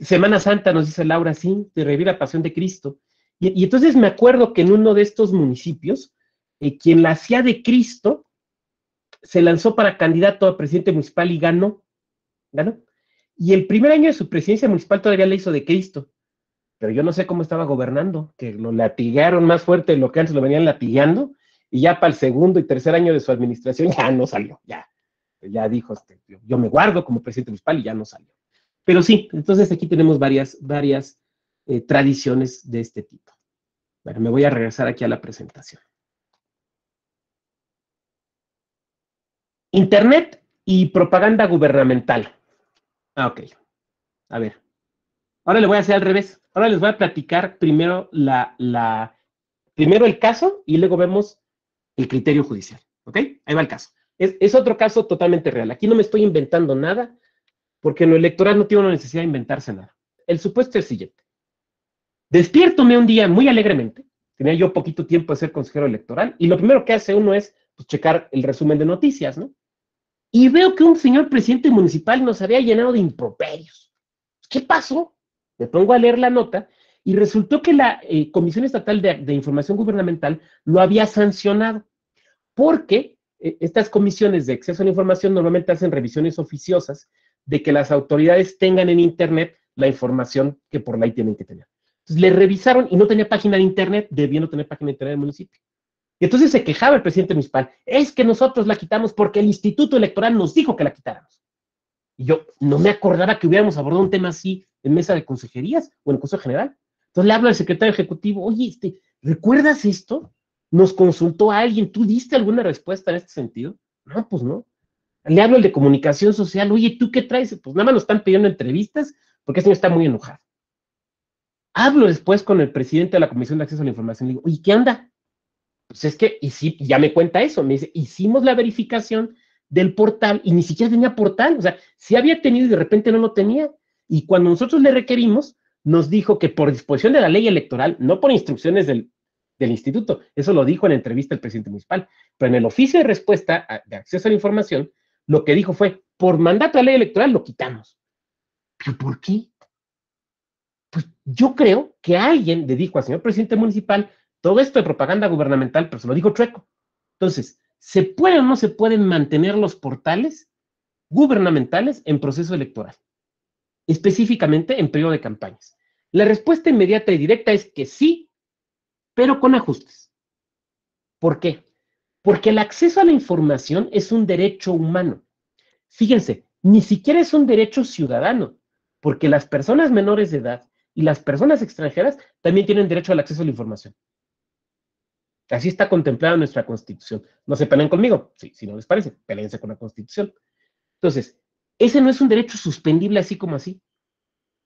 Semana Santa, nos dice Laura, sí, de revivir la pasión de Cristo. Y entonces me acuerdo que en uno de estos municipios, quien la hacía de Cristo, se lanzó para candidato a presidente municipal y ganó. Y el primer año de su presidencia municipal todavía le hizo de Cristo. Pero yo no sé cómo estaba gobernando, que lo latigaron más fuerte de lo que antes lo venían latigando, y ya para el segundo y tercer año de su administración ya no salió, ya dijo, yo me guardo como presidente municipal y ya no salió. Pero sí, entonces aquí tenemos varias tradiciones de este tipo. Bueno, me voy a regresar aquí a la presentación. Internet y propaganda gubernamental. Ok, a ver. Ahora le voy a hacer al revés. Ahora les voy a platicar primero primero el caso y luego vemos el criterio judicial. ¿Ok? Ahí va el caso. Es otro caso totalmente real. Aquí no me estoy inventando nada, porque en lo electoral no tiene una necesidad de inventarse nada. El supuesto es el siguiente. Despiértome un día muy alegremente, tenía yo poquito tiempo de ser consejero electoral, y lo primero que hace uno es pues, checar el resumen de noticias, ¿no? Y veo que un señor presidente municipal nos había llenado de improperios. ¿Qué pasó? Me pongo a leer la nota y resultó que la Comisión Estatal de Información Gubernamental lo había sancionado porque estas comisiones de acceso a la información normalmente hacen revisiones oficiosas de que las autoridades tengan en Internet la información que por ley tienen que tener. Entonces le revisaron y no tenía página de Internet, debió no tener página de Internet del municipio. Y entonces se quejaba el presidente municipal, es que nosotros la quitamos porque el Instituto Electoral nos dijo que la quitáramos. Y yo no me acordaba que hubiéramos abordado un tema así en mesa de consejerías o en el Consejo General. Entonces le hablo al secretario ejecutivo, oye, ¿recuerdas esto? ¿Nos consultó a alguien? ¿Tú diste alguna respuesta en este sentido? No, pues no. Le hablo al de comunicación social, oye, ¿tú qué traes? Pues nada más nos están pidiendo entrevistas porque este señor está muy enojado. Hablo después con el presidente de la Comisión de Acceso a la Información, le digo, oye, ¿qué anda? Pues es que, y sí, ya me cuenta eso, me dice, hicimos la verificación del portal y ni siquiera tenía portal, o sea, sí había tenido y de repente no lo tenía. Y cuando nosotros le requerimos, nos dijo que por disposición de la ley electoral, no por instrucciones del instituto, eso lo dijo en la entrevista el presidente municipal, pero en el oficio de respuesta de acceso a la información, lo que dijo fue, por mandato de la ley electoral lo quitamos. ¿Pero por qué? Pues yo creo que alguien le dijo al señor presidente municipal todo esto de propaganda gubernamental, pero se lo dijo chueco. Entonces, ¿se pueden o no se pueden mantener los portales gubernamentales en proceso electoral? Específicamente en periodo de campañas. La respuesta inmediata y directa es que sí, pero con ajustes. ¿Por qué? Porque el acceso a la información es un derecho humano. Fíjense, ni siquiera es un derecho ciudadano, porque las personas menores de edad y las personas extranjeras también tienen derecho al acceso a la información. Así está contemplado en nuestra Constitución. No se peleen conmigo, sí, si no les parece, peleense con la Constitución. Entonces, ese no es un derecho suspendible así como así.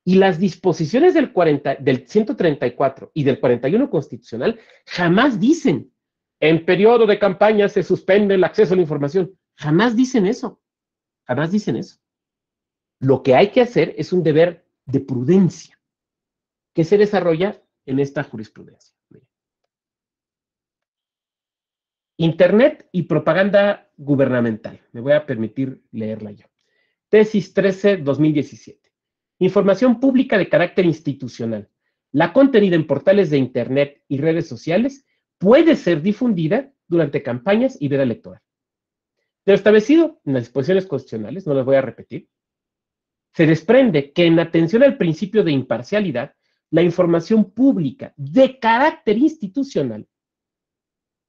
Y las disposiciones del 134 y del 41 constitucional jamás dicen, en periodo de campaña se suspende el acceso a la información. Jamás dicen eso. Jamás dicen eso. Lo que hay que hacer es un deber de prudencia que se desarrolla en esta jurisprudencia. Internet y propaganda gubernamental. Me voy a permitir leerla yo. Tesis 13-2017. Información pública de carácter institucional. La contenida en portales de Internet y redes sociales puede ser difundida durante campañas y veda electoral. De lo establecido en las disposiciones constitucionales, no las voy a repetir, se desprende que en atención al principio de imparcialidad, la información pública de carácter institucional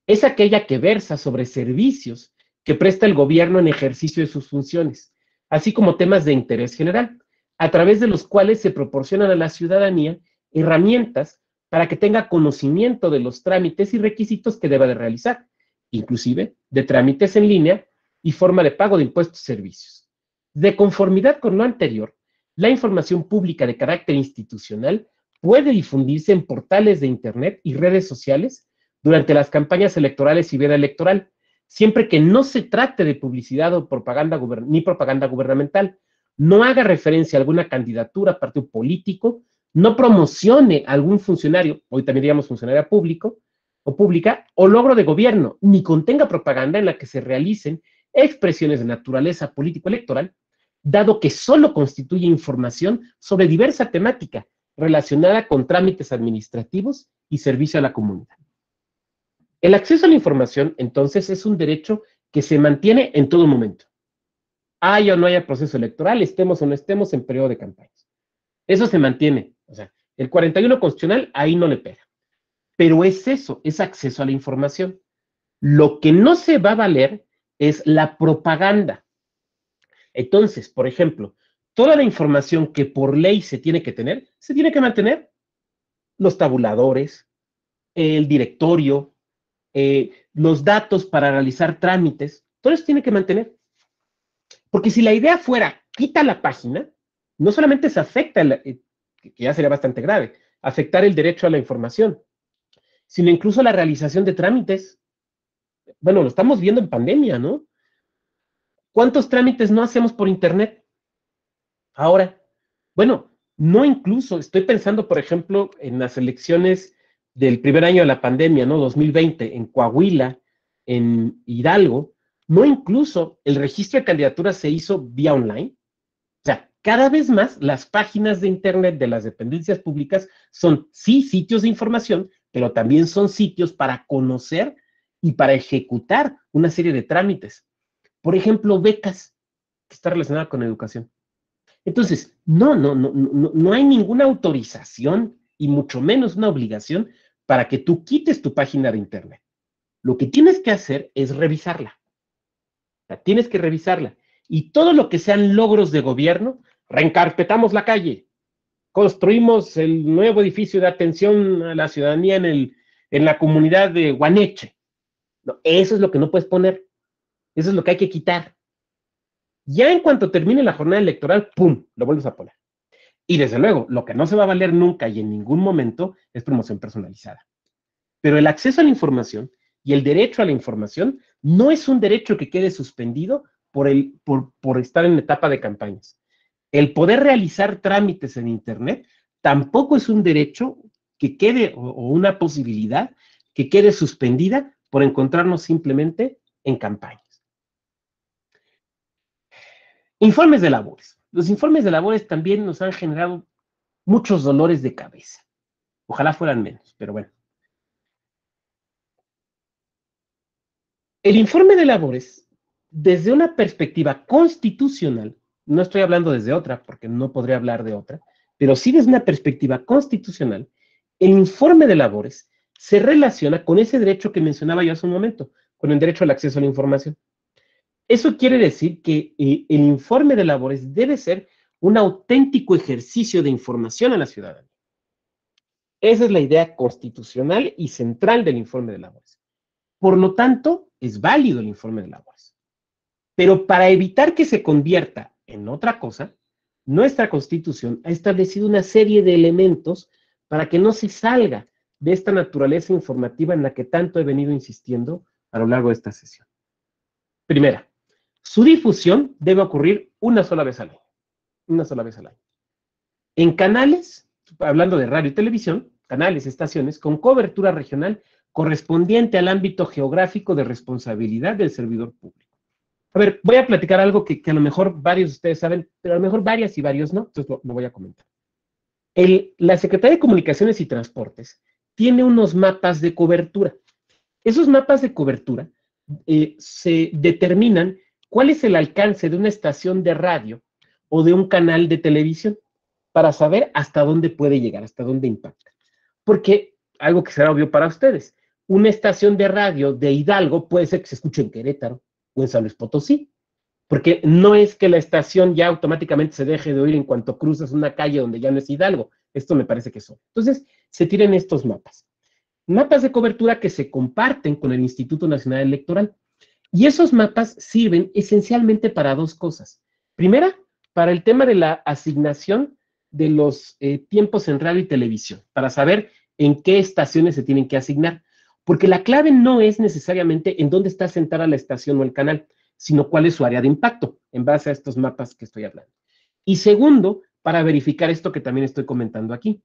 es aquella que versa sobre servicios que presta el gobierno en ejercicio de sus funciones, así como temas de interés general, a través de los cuales se proporcionan a la ciudadanía herramientas para que tenga conocimiento de los trámites y requisitos que deba de realizar, inclusive de trámites en línea y forma de pago de impuestos y servicios. De conformidad con lo anterior, la información pública de carácter institucional puede difundirse en portales de Internet y redes sociales durante las campañas electorales y veda electoral, siempre que no se trate de publicidad o propaganda ni propaganda gubernamental, no haga referencia a alguna candidatura, partido político, no promocione a algún funcionario, hoy también digamos funcionaria público o pública, o logro de gobierno, ni contenga propaganda en la que se realicen expresiones de naturaleza político-electoral, dado que solo constituye información sobre diversa temática relacionada con trámites administrativos y servicio a la comunidad. El acceso a la información, entonces, es un derecho que se mantiene en todo momento. Haya o no haya proceso electoral, estemos o no estemos en periodo de campañas. Eso se mantiene. O sea, el 41 constitucional ahí no le pega. Pero es eso, es acceso a la información. Lo que no se va a valer es la propaganda. Entonces, por ejemplo, toda la información que por ley se tiene que tener, se tiene que mantener. Los tabuladores, el directorio, los datos para realizar trámites, todo eso tiene que mantener. Porque si la idea fuera, quita la página, no solamente se afecta, que ya sería bastante grave, afectar el derecho a la información, sino incluso la realización de trámites. bueno, lo estamos viendo en pandemia, ¿no? ¿Cuántos trámites no hacemos por internet ahora? Bueno, no incluso, estoy pensando, por ejemplo, en las elecciones del primer año de la pandemia, ¿no? 2020, en Coahuila, en Hidalgo, no incluso el registro de candidaturas se hizo vía online. O sea, cada vez más las páginas de internet de las dependencias públicas son, sí, sitios de información, pero también son sitios para conocer y para ejecutar una serie de trámites. Por ejemplo, becas, que está relacionada con educación. Entonces, no hay ninguna autorización y mucho menos una obligación para que tú quites tu página de internet. Lo que tienes que hacer es revisarla. O sea, tienes que revisarla. Y todo lo que sean logros de gobierno, reencarpetamos la calle, construimos el nuevo edificio de atención a la ciudadanía en la comunidad de Guaneche. No, eso es lo que no puedes poner. Eso es lo que hay que quitar. Ya en cuanto termine la jornada electoral, ¡pum!, lo vuelves a poner. Y desde luego, lo que no se va a valer nunca y en ningún momento es promoción personalizada. Pero el acceso a la información y el derecho a la información no es un derecho que quede suspendido por estar en etapa de campañas. El poder realizar trámites en Internet tampoco es un derecho que quede, o una posibilidad que quede suspendida por encontrarnos simplemente en campañas. Informes de labores. Los informes de labores también nos han generado muchos dolores de cabeza. Ojalá fueran menos, pero bueno. El informe de labores, desde una perspectiva constitucional, no estoy hablando desde otra, porque no podría hablar de otra, pero sí desde una perspectiva constitucional, el informe de labores se relaciona con ese derecho que mencionaba yo hace un momento, con el derecho al acceso a la información. Eso quiere decir que el informe de labores debe ser un auténtico ejercicio de información a la ciudadanía. Esa es la idea constitucional y central del informe de labores. Por lo tanto, es válido el informe de labores. Pero para evitar que se convierta en otra cosa, nuestra Constitución ha establecido una serie de elementos para que no se salga de esta naturaleza informativa en la que tanto he venido insistiendo a lo largo de esta sesión. Primera, su difusión debe ocurrir una sola vez al año. Una sola vez al año. En canales, hablando de radio y televisión, canales, estaciones, con cobertura regional correspondiente al ámbito geográfico de responsabilidad del servidor público. A ver, voy a platicar algo que a lo mejor varios de ustedes saben, pero a lo mejor varias y varios no, entonces lo voy a comentar. La Secretaría de Comunicaciones y Transportes tiene unos mapas de cobertura. Esos mapas de cobertura se determinan cuál es el alcance de una estación de radio o de un canal de televisión para saber hasta dónde puede llegar, hasta dónde impacta. Porque, algo que será obvio para ustedes, una estación de radio de Hidalgo puede ser que se escuche en Querétaro o en San Luis Potosí, porque no es que la estación ya automáticamente se deje de oír en cuanto cruzas una calle donde ya no es Hidalgo. Esto me parece que son. Entonces, se tiran estos mapas. Mapas de cobertura que se comparten con el Instituto Nacional Electoral. Y esos mapas sirven esencialmente para dos cosas. Primera, para el tema de la asignación de los tiempos en radio y televisión, para saber en qué estaciones se tienen que asignar. Porque la clave no es necesariamente en dónde está sentada la estación o el canal, sino cuál es su área de impacto, en base a estos mapas que estoy hablando. Y segundo, para verificar esto que también estoy comentando aquí.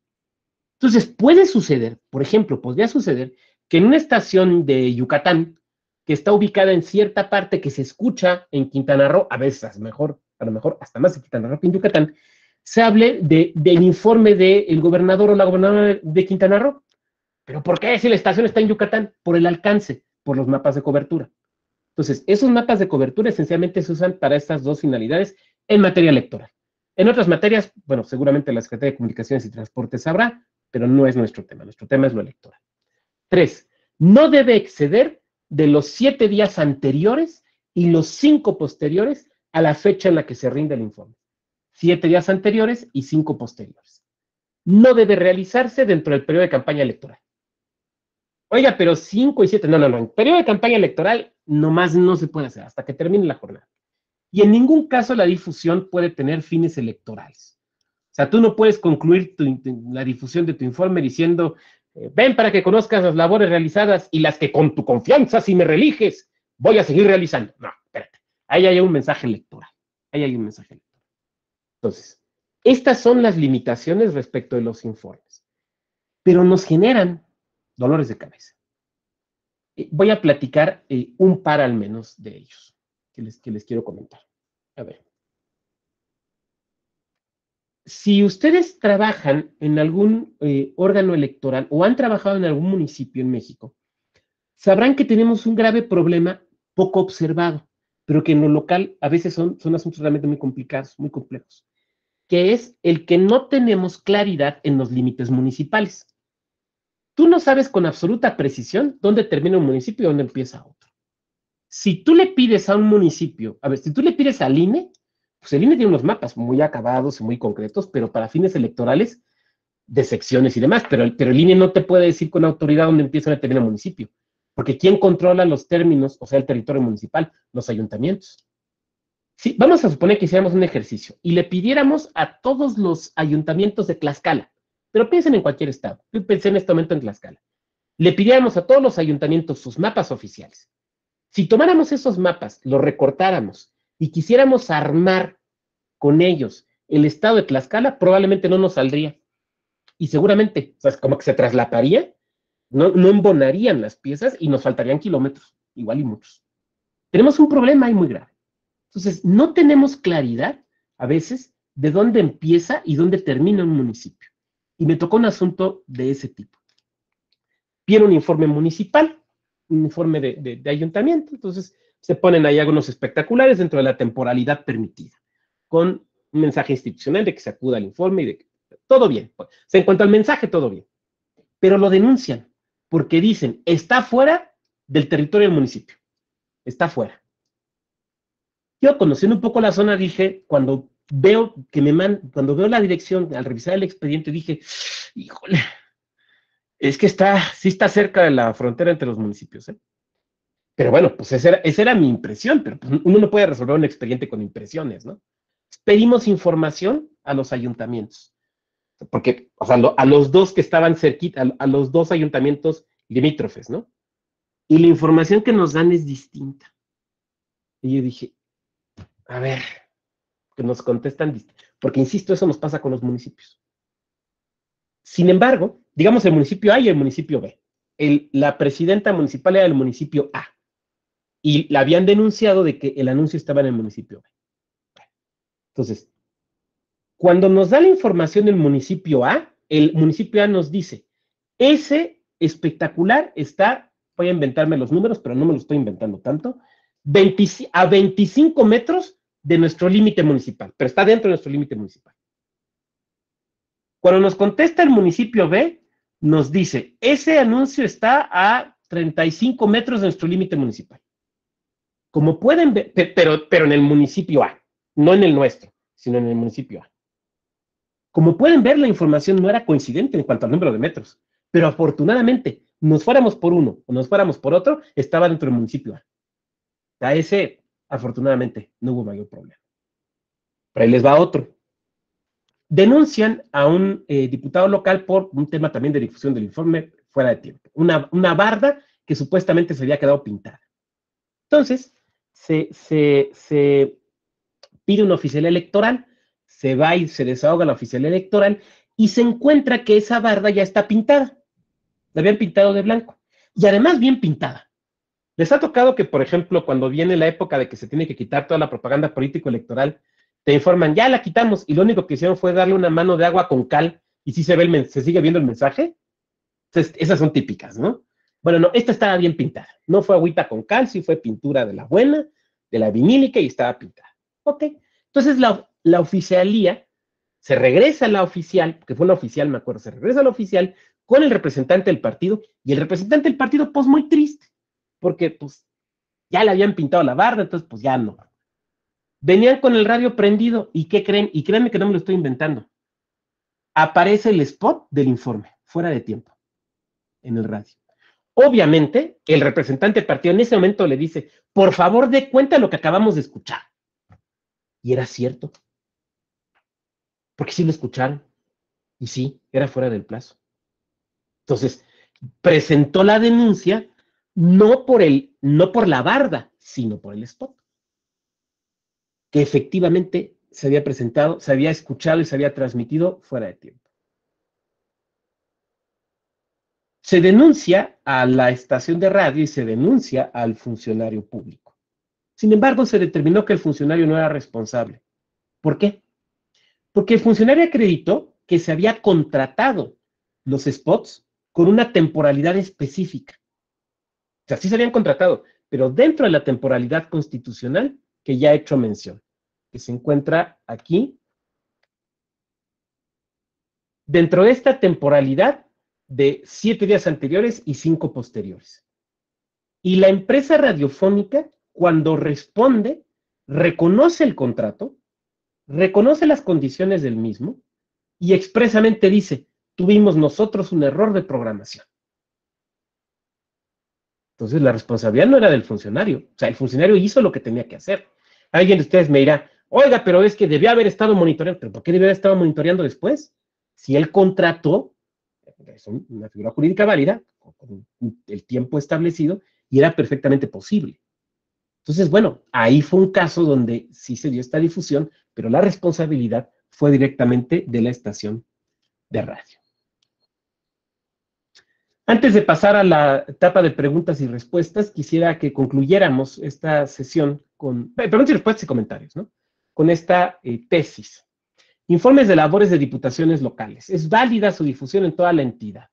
Entonces, puede suceder, por ejemplo, podría suceder que en una estación de Yucatán, que está ubicada en cierta parte que se escucha en Quintana Roo, a veces a lo mejor hasta más en Quintana Roo que en Yucatán, se hable del informe del gobernador o la gobernadora de Quintana Roo. ¿Pero por qué si la estación está en Yucatán? Por el alcance, por los mapas de cobertura. Entonces, esos mapas de cobertura esencialmente se usan para estas dos finalidades en materia electoral. En otras materias, bueno, seguramente la Secretaría de Comunicaciones y Transportes sabrá, pero no es nuestro tema es lo electoral. 3, no debe exceder de los 7 días anteriores y los 5 posteriores a la fecha en la que se rinde el informe. 7 días anteriores y 5 posteriores. No debe realizarse dentro del periodo de campaña electoral. Oiga, pero 5 y 7, no. En periodo de campaña electoral nomás no se puede hacer hasta que termine la jornada. Y en ningún caso la difusión puede tener fines electorales. O sea, tú no puedes concluir la difusión de tu informe diciendo ven para que conozcas las labores realizadas y las que con tu confianza, si me reeliges, voy a seguir realizando. No, espérate. Ahí hay un mensaje electoral. Ahí hay un mensaje electoral. Entonces, estas son las limitaciones respecto de los informes, pero nos generan dolores de cabeza. Voy a platicar un par al menos de ellos que les quiero comentar. A ver. Si ustedes trabajan en algún órgano electoral o han trabajado en algún municipio en México, sabrán que tenemos un grave problema poco observado, pero que en lo local a veces son asuntos realmente muy complicados, muy complejos, que es el que no tenemos claridad en los límites municipales. Tú no sabes con absoluta precisión dónde termina un municipio y dónde empieza otro. Si tú le pides a un municipio, a ver, si tú le pides al INE, pues el INE tiene unos mapas muy acabados y muy concretos, pero para fines electorales, de secciones y demás, pero el INE no te puede decir con autoridad dónde empieza y dónde termina el municipio, porque ¿quién controla los términos, o sea, el territorio municipal? Los ayuntamientos. Sí, vamos a suponer que hiciéramos un ejercicio y le pidiéramos a todos los ayuntamientos de Tlaxcala, pero piensen en cualquier estado, yo pensé en este momento en Tlaxcala, le pidiéramos a todos los ayuntamientos sus mapas oficiales. Si tomáramos esos mapas, los recortáramos y quisiéramos armar con ellos el estado de Tlaxcala, probablemente no nos saldría. Y seguramente, o sea, como que se traslaparía, no embonarían las piezas y nos faltarían kilómetros, igual y muchos. Tenemos un problema ahí muy grave. Entonces, no tenemos claridad, a veces, de dónde empieza y dónde termina un municipio. Y me tocó un asunto de ese tipo. Viene un informe municipal, un informe de ayuntamiento, entonces se ponen ahí algunos espectaculares dentro de la temporalidad permitida, con un mensaje institucional de que se acuda al informe y de que todo bien. O sea, en cuanto al mensaje, todo bien. Pero lo denuncian, porque dicen, está fuera del territorio del municipio. Está fuera. Yo, conociendo un poco la zona, dije, cuando veo la dirección, al revisar el expediente, dije, híjole, es que sí está cerca de la frontera entre los municipios, ¿eh? Pero bueno, pues esa era mi impresión, pero pues uno no puede resolver un expediente con impresiones, ¿no? Pedimos información a los ayuntamientos, porque, o sea, a los dos que estaban cerquita, a los dos ayuntamientos limítrofes, ¿no? Y la información que nos dan es distinta. Y yo dije, a ver, que nos contestan distinto, porque insisto, eso nos pasa con los municipios. Sin embargo, digamos el municipio A y el municipio B. La presidenta municipal era del municipio A. Y la habían denunciado de que el anuncio estaba en el municipio B. Entonces, cuando nos da la información del municipio A, el municipio A nos dice, ese espectacular está, voy a inventarme los números, pero no me lo estoy inventando tanto, a 25 metros de nuestro límite municipal, pero está dentro de nuestro límite municipal. Cuando nos contesta el municipio B, nos dice, ese anuncio está a 35 metros de nuestro límite municipal. Como pueden ver, pero en el municipio A, no en el nuestro, sino en el municipio A. Como pueden ver, la información no era coincidente en cuanto al número de metros, pero afortunadamente, nos fuéramos por uno o nos fuéramos por otro, estaba dentro del municipio A. A ese, afortunadamente, no hubo mayor problema. Pero ahí les va otro. Denuncian a un diputado local por un tema también de difusión del informe fuera de tiempo. Una barda que supuestamente se había quedado pintada. Entonces, se pide una oficialía electoral, se va y se desahoga la oficialía electoral y se encuentra que esa barda ya está pintada. La habían pintado de blanco. Y además bien pintada. Les ha tocado que, por ejemplo, cuando viene la época de que se tiene que quitar toda la propaganda político-electoral, te informan, ya la quitamos, y lo único que hicieron fue darle una mano de agua con cal, y sí se sigue viendo el mensaje. Entonces, esas son típicas, ¿no? Bueno, no, esta estaba bien pintada. No fue agüita con cal, sí fue pintura de la buena, de la vinílica, y estaba pintada. Ok. Entonces, la oficialía, se regresa a la oficial, porque fue una oficial, me acuerdo, se regresa a la oficial con el representante del partido, y el representante del partido, pues, muy triste, porque, pues, ya le habían pintado la barra, entonces, pues, ya no. Venían con el radio prendido, ¿y qué creen? Y créanme que no me lo estoy inventando. Aparece el spot del informe, fuera de tiempo, en el radio. Obviamente, el representante del partido en ese momento le dice, por favor, dé cuenta de lo que acabamos de escuchar. Y era cierto. Porque sí lo escucharon. Y sí, era fuera del plazo. Entonces, presentó la denuncia no por la barda, sino por el spot, que efectivamente se había presentado, se había escuchado y se había transmitido fuera de tiempo. Se denuncia a la estación de radio y se denuncia al funcionario público. Sin embargo, se determinó que el funcionario no era responsable. ¿Por qué? Porque el funcionario acreditó que se había contratado los spots con una temporalidad específica. O sea, sí se habían contratado, pero dentro de la temporalidad constitucional que ya he hecho mención, que se encuentra aquí. Dentro de esta temporalidad de 7 días anteriores y 5 posteriores. Y la empresa radiofónica, cuando responde, reconoce el contrato, reconoce las condiciones del mismo y expresamente dice, tuvimos nosotros un error de programación. Entonces la responsabilidad no era del funcionario, o sea, el funcionario hizo lo que tenía que hacer. Alguien de ustedes me dirá, oiga, pero es que debió haber estado monitoreando, ¿pero por qué debió haber estado monitoreando después? Si él contrató, es una figura jurídica válida, con el tiempo establecido, y era perfectamente posible. Entonces, bueno, ahí fue un caso donde sí se dio esta difusión, pero la responsabilidad fue directamente de la estación de radio. Antes de pasar a la etapa de preguntas y respuestas, quisiera que concluyéramos esta sesión con preguntas y respuestas y comentarios, ¿no? Con esta tesis. Informes de labores de diputaciones locales. ¿Es válida su difusión en toda la entidad?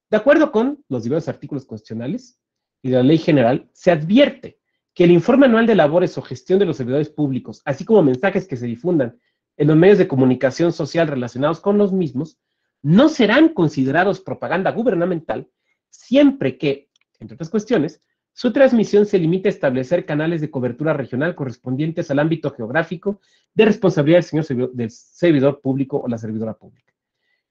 De acuerdo con los diversos artículos constitucionales y de la ley general, se advierte que el informe anual de labores o gestión de los servidores públicos, así como mensajes que se difundan en los medios de comunicación social relacionados con los mismos, no serán considerados propaganda gubernamental siempre que, entre otras cuestiones, su transmisión se limite a establecer canales de cobertura regional correspondientes al ámbito geográfico de responsabilidad del servidor público o la servidora pública.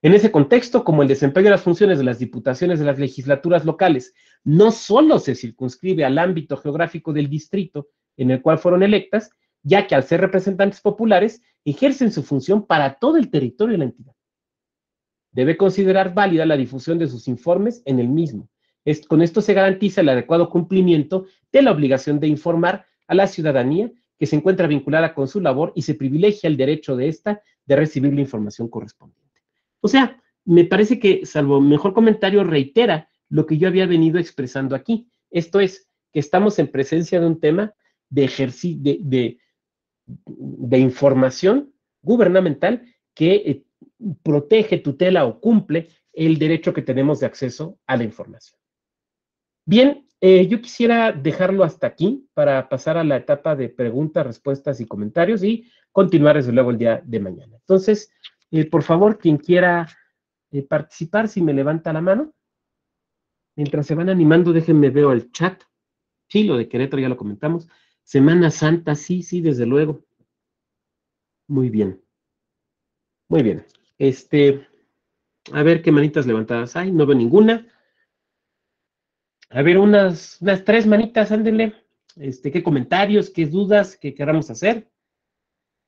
En ese contexto, como el desempeño de las funciones de las diputaciones de las legislaturas locales no solo se circunscribe al ámbito geográfico del distrito en el cual fueron electas, ya que al ser representantes populares, ejercen su función para todo el territorio de la entidad. Debe considerar válida la difusión de sus informes en el mismo. Con esto se garantiza el adecuado cumplimiento de la obligación de informar a la ciudadanía que se encuentra vinculada con su labor y se privilegia el derecho de ésta de recibir la información correspondiente. O sea, me parece que, salvo mejor comentario, reitera lo que yo había venido expresando aquí. Esto es, que estamos en presencia de un tema de información gubernamental que protege, tutela o cumple el derecho que tenemos de acceso a la información. Bien, yo quisiera dejarlo hasta aquí para pasar a la etapa de preguntas, respuestas y comentarios y continuar desde luego el día de mañana. Entonces, por favor, quien quiera participar, si me levanta la mano. Mientras se van animando, déjenme veo el chat. Sí, lo de Querétaro ya lo comentamos. Semana Santa, sí, desde luego. Muy bien. Muy bien. A ver qué manitas levantadas hay. No veo ninguna. A ver, unas 3 manitas, ándenle. ¿Qué comentarios, qué dudas que queramos hacer?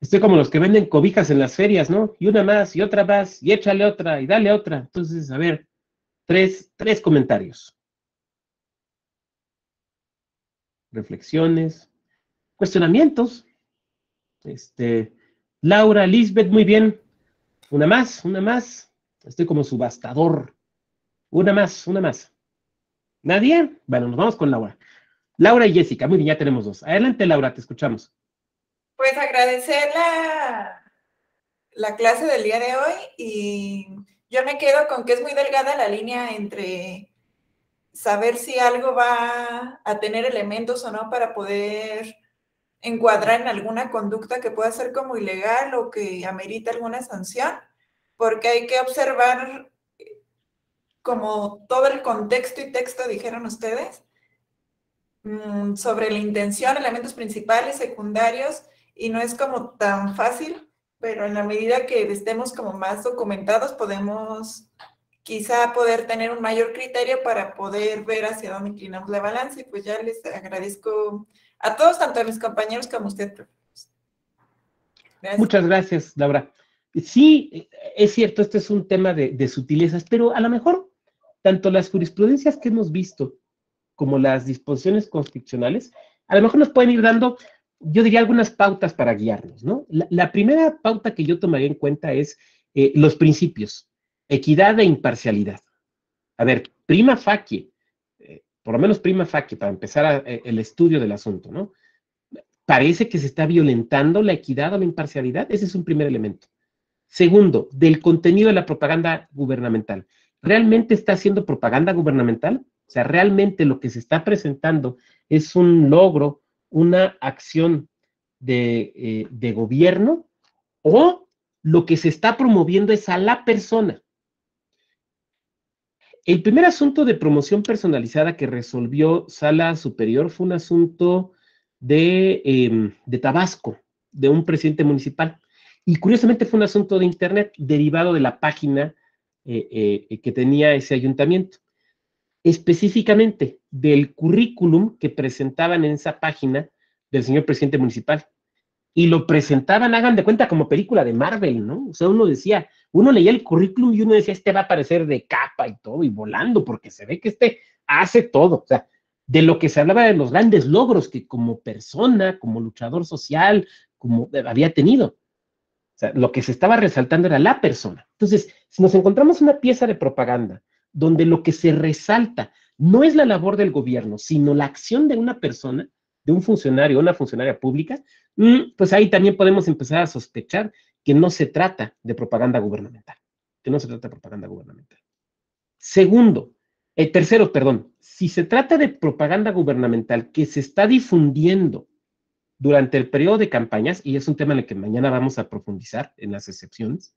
Estoy como los que venden cobijas en las ferias, ¿no? Y una más, y otra más, y échale otra, y dale otra. Entonces, a ver, 3 comentarios. Reflexiones, cuestionamientos. Laura, Lisbeth, muy bien. Una más. Estoy como subastador. Una más. ¿Nadie? Bueno, nos vamos con Laura. Laura y Jessica, muy bien, ya tenemos 2. Adelante, Laura, te escuchamos. Pues agradecer la clase del día de hoy y yo me quedo con que es muy delgada la línea entre saber si algo va a tener elementos o no para poder encuadrar en alguna conducta que pueda ser como ilegal o que amerita alguna sanción, porque hay que observar como todo el contexto y texto, dijeron ustedes, sobre la intención, elementos principales, secundarios, y no es como tan fácil, pero en la medida que estemos como más documentados, podemos quizá poder tener un mayor criterio para poder ver hacia dónde inclinamos la balanza, y pues ya les agradezco a todos, tanto a mis compañeros como a usted. Gracias. Muchas gracias, Laura. Sí, es cierto, este es un tema de sutilezas, pero a lo mejor tanto las jurisprudencias que hemos visto como las disposiciones constitucionales, a lo mejor nos pueden ir dando, yo diría, algunas pautas para guiarnos, ¿no? La primera pauta que yo tomaría en cuenta es los principios, equidad e imparcialidad. A ver, prima facie, por lo menos prima facie, para empezar el estudio del asunto, ¿no? Parece que se está violentando la equidad o la imparcialidad. Ese es un primer elemento. Segundo, del contenido de la propaganda gubernamental. ¿Realmente está haciendo propaganda gubernamental? O sea, ¿realmente lo que se está presentando es un logro, una acción de gobierno? ¿O lo que se está promoviendo es a la persona? El primer asunto de promoción personalizada que resolvió Sala Superior fue un asunto de Tabasco, de un presidente municipal. Y curiosamente fue un asunto de internet derivado de la página que tenía ese ayuntamiento. Específicamente del currículum que presentaban en esa página del señor presidente municipal. Y lo presentaban, hagan de cuenta, como película de Marvel, ¿no? O sea, uno leía el currículum y uno decía, este va a aparecer de capa y todo, y volando, porque se ve que este hace todo. O sea, de lo que se hablaba de los grandes logros que como persona, como luchador social, como había tenido. O sea, lo que se estaba resaltando era la persona. Entonces, si nos encontramos una pieza de propaganda donde lo que se resalta no es la labor del gobierno, sino la acción de una persona, de un funcionario o una funcionaria pública, pues ahí también podemos empezar a sospechar que no se trata de propaganda gubernamental, que no se trata de propaganda gubernamental. Tercero, perdón, si se trata de propaganda gubernamental que se está difundiendo durante el periodo de campañas, y es un tema en el que mañana vamos a profundizar en las excepciones,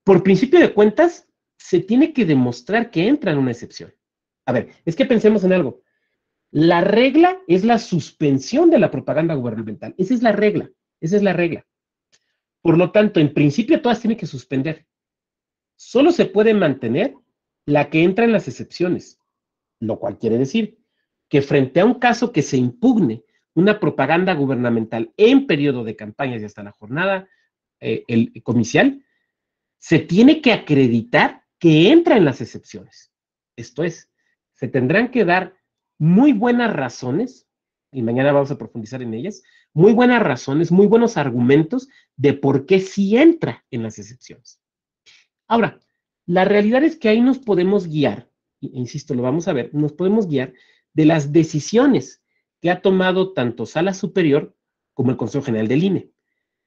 por principio de cuentas, se tiene que demostrar que entra en una excepción. A ver, es que pensemos en algo. La regla es la suspensión de la propaganda gubernamental. Esa es la regla. Esa es la regla. Por lo tanto, en principio, todas tienen que suspender. Solo se puede mantener la que entra en las excepciones, lo cual quiere decir que frente a un caso que se impugne una propaganda gubernamental en periodo de campañas y hasta la jornada comicial, se tiene que acreditar que entra en las excepciones. Esto es, se tendrán que dar muy buenas razones, y mañana vamos a profundizar en ellas, muy buenas razones, muy buenos argumentos de por qué sí entra en las excepciones. Ahora, la realidad es que ahí nos podemos guiar, insisto, lo vamos a ver, nos podemos guiar de las decisiones que ha tomado tanto Sala Superior como el Consejo General del INE.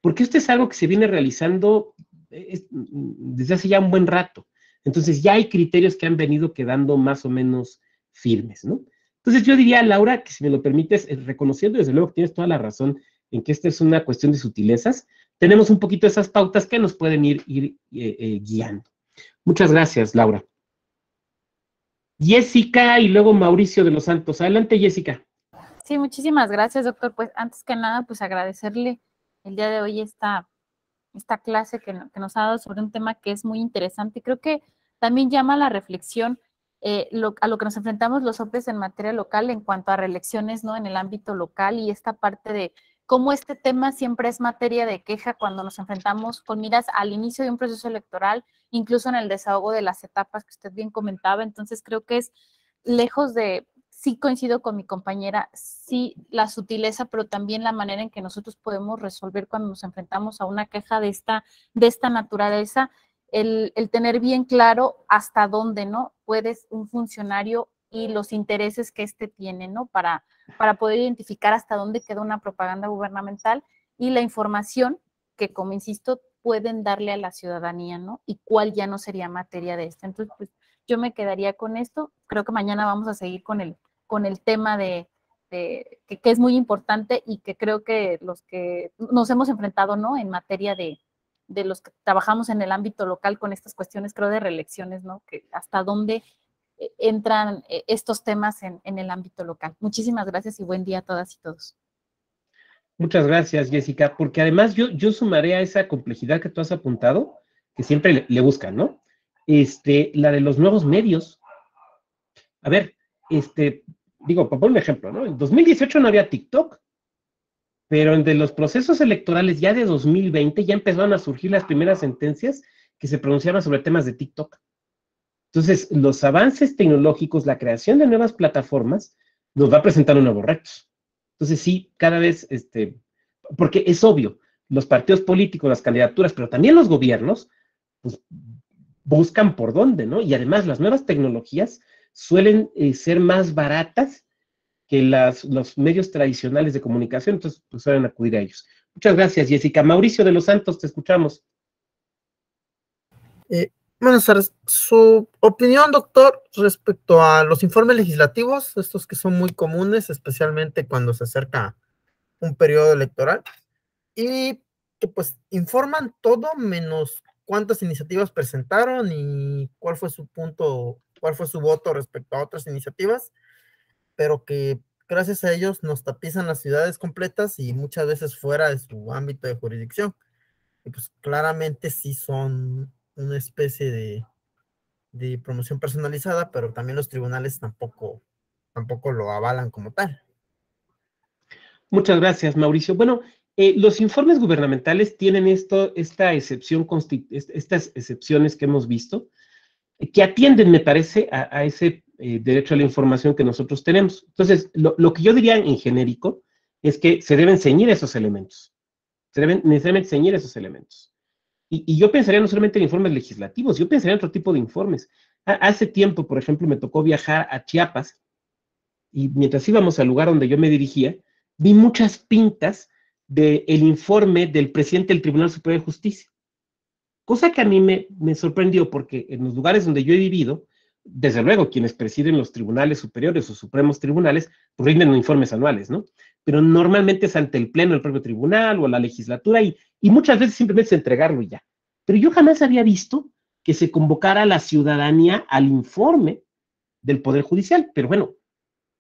Porque esto es algo que se viene realizando desde hace ya un buen rato. Entonces ya hay criterios que han venido quedando más o menos firmes, ¿no? Entonces yo diría, Laura, que si me lo permites, reconociendo desde luego que tienes toda la razón en que esta es una cuestión de sutilezas, tenemos un poquito esas pautas que nos pueden ir guiando. Muchas gracias, Laura. Jessica y luego Mauricio de los Santos. Adelante, Jessica. Sí, muchísimas gracias, doctor. Pues antes que nada, pues agradecerle el día de hoy esta clase que nos ha dado sobre un tema que es muy interesante. Creo que también llama a la reflexión a lo que nos enfrentamos los OPEs en materia local en cuanto a reelecciones, ¿no? En el ámbito local y esta parte de cómo este tema siempre es materia de queja cuando nos enfrentamos con miras al inicio de un proceso electoral, incluso en el desahogo de las etapas que usted bien comentaba. Entonces creo que es lejos de, sí coincido con mi compañera, sí la sutileza, pero también la manera en que nosotros podemos resolver cuando nos enfrentamos a una queja de esta naturaleza, el tener bien claro hasta dónde, ¿no? Puedes un funcionario y los intereses que éste tiene, ¿no? Para poder identificar hasta dónde queda una propaganda gubernamental y la información que, como insisto, pueden darle a la ciudadanía, ¿no? Y cuál ya no sería materia de esto. Entonces, pues, yo me quedaría con esto. Creo que mañana vamos a seguir con el tema que es muy importante y que creo que los que nos hemos enfrentado, ¿no? En materia de los que trabajamos en el ámbito local con estas cuestiones, creo, de reelecciones, ¿no? Que hasta dónde entran estos temas en el ámbito local. Muchísimas gracias y buen día a todas y todos. Muchas gracias, Jessica, porque además yo sumaré a esa complejidad que tú has apuntado, que siempre le buscan, ¿no? La de los nuevos medios. A ver, digo, para poner un ejemplo, ¿no? En 2018 no había TikTok, pero entre los procesos electorales ya de 2020 ya empezaron a surgir las primeras sentencias que se pronunciaban sobre temas de TikTok. Entonces, los avances tecnológicos, la creación de nuevas plataformas, nos va a presentar nuevos retos. Entonces, sí, cada vez, porque es obvio, los partidos políticos, las candidaturas, pero también los gobiernos, pues, buscan por dónde, ¿no? Y además, las nuevas tecnologías suelen ser más baratas que los medios tradicionales de comunicación, entonces, pues, suelen acudir a ellos. Muchas gracias, Jessica. Mauricio de los Santos, te escuchamos. Buenas tardes. Su opinión, doctor, respecto a los informes legislativos, estos que son muy comunes, especialmente cuando se acerca un periodo electoral, y que pues informan todo menos cuántas iniciativas presentaron y cuál fue su punto, cuál fue su voto respecto a otras iniciativas, pero que gracias a ellos nos tapizan las ciudades completas y muchas veces fuera de su ámbito de jurisdicción. Y pues claramente sí son una especie de promoción personalizada, pero también los tribunales tampoco lo avalan como tal. Muchas gracias, Mauricio. Bueno, los informes gubernamentales tienen estas excepciones que hemos visto, que atienden, me parece, a ese derecho a la información que nosotros tenemos. Entonces, lo que yo diría en genérico es que se deben ceñir esos elementos. Se deben necesariamente ceñir esos elementos. Y yo pensaría no solamente en informes legislativos, yo pensaría en otro tipo de informes. Hace tiempo, por ejemplo, me tocó viajar a Chiapas y mientras íbamos al lugar donde yo me dirigía, vi muchas pintas del informe del presidente del Tribunal Superior de Justicia. Cosa que a mí me sorprendió porque en los lugares donde yo he vivido, desde luego quienes presiden los tribunales superiores o supremos tribunales, pues rinden informes anuales, ¿no? Pero normalmente es ante el pleno del propio tribunal o la legislatura y muchas veces simplemente es entregarlo y ya. Pero yo jamás había visto que se convocara a la ciudadanía al informe del Poder Judicial. Pero bueno,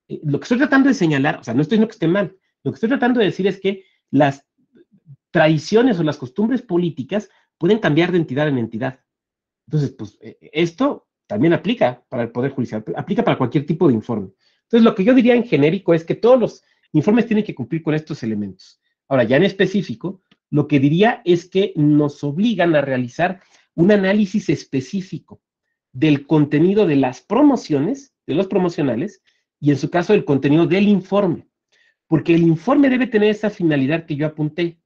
lo que estoy tratando de señalar, o sea, no estoy diciendo que esté mal, lo que estoy tratando de decir es que las tradiciones o las costumbres políticas pueden cambiar de entidad en entidad. Entonces, pues, esto también aplica para el Poder Judicial, aplica para cualquier tipo de informe. Entonces, lo que yo diría en genérico es que todos los informes tienen que cumplir con estos elementos. Ahora, ya en específico, lo que diría es que nos obligan a realizar un análisis específico del contenido de las promociones, de los promocionales, y en su caso, el contenido del informe. Porque el informe debe tener esa finalidad que yo apunté,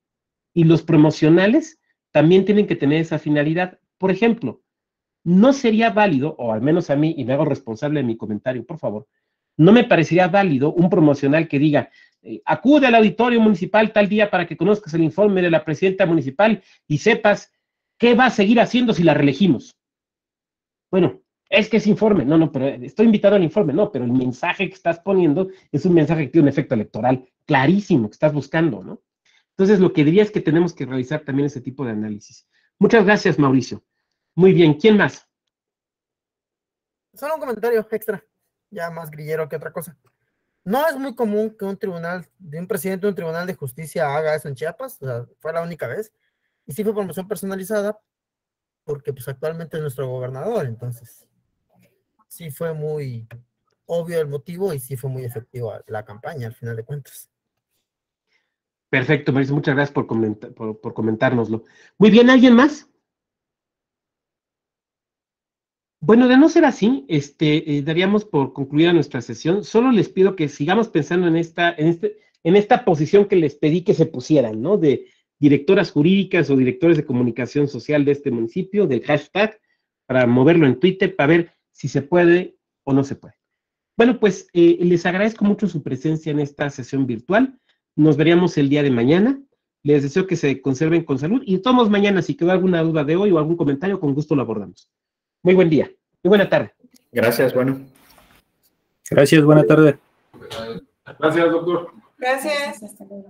y los promocionales también tienen que tener esa finalidad. Por ejemplo, no sería válido, o al menos a mí, y me hago responsable de mi comentario, por favor, no me parecería válido un promocional que diga, acude al auditorio municipal tal día para que conozcas el informe de la presidenta municipal y sepas qué va a seguir haciendo si la reelegimos. Bueno, es que es informe, no, pero estoy invitado al informe, no, pero el mensaje que estás poniendo es un mensaje que tiene un efecto electoral clarísimo que estás buscando, ¿no? Entonces, lo que diría es que tenemos que realizar también ese tipo de análisis. Muchas gracias, Mauricio. Muy bien, ¿quién más? Solo un comentario extra, ya más grillero que otra cosa. No es muy común que un presidente de un tribunal de justicia haga eso en Chiapas, o sea, fue la única vez, y sí fue promoción personalizada, porque pues actualmente es nuestro gobernador, entonces sí fue muy obvio el motivo y sí fue muy efectiva la campaña al final de cuentas. Perfecto, Mauricio, muchas gracias por comentárnoslo. Muy bien, ¿alguien más? Bueno, de no ser así, daríamos por concluida nuestra sesión. Solo les pido que sigamos pensando en esta posición que les pedí que se pusieran, ¿no? De directoras jurídicas o directores de comunicación social de este municipio, del hashtag, para moverlo en Twitter, para ver si se puede o no se puede. Bueno, pues les agradezco mucho su presencia en esta sesión virtual. Nos veríamos el día de mañana. Les deseo que se conserven con salud y todos mañana, si quedó alguna duda de hoy o algún comentario, con gusto lo abordamos. Muy buen día. Muy buena tarde. Gracias, bueno. Gracias, buena tarde. Gracias, doctor. Gracias. Hasta luego.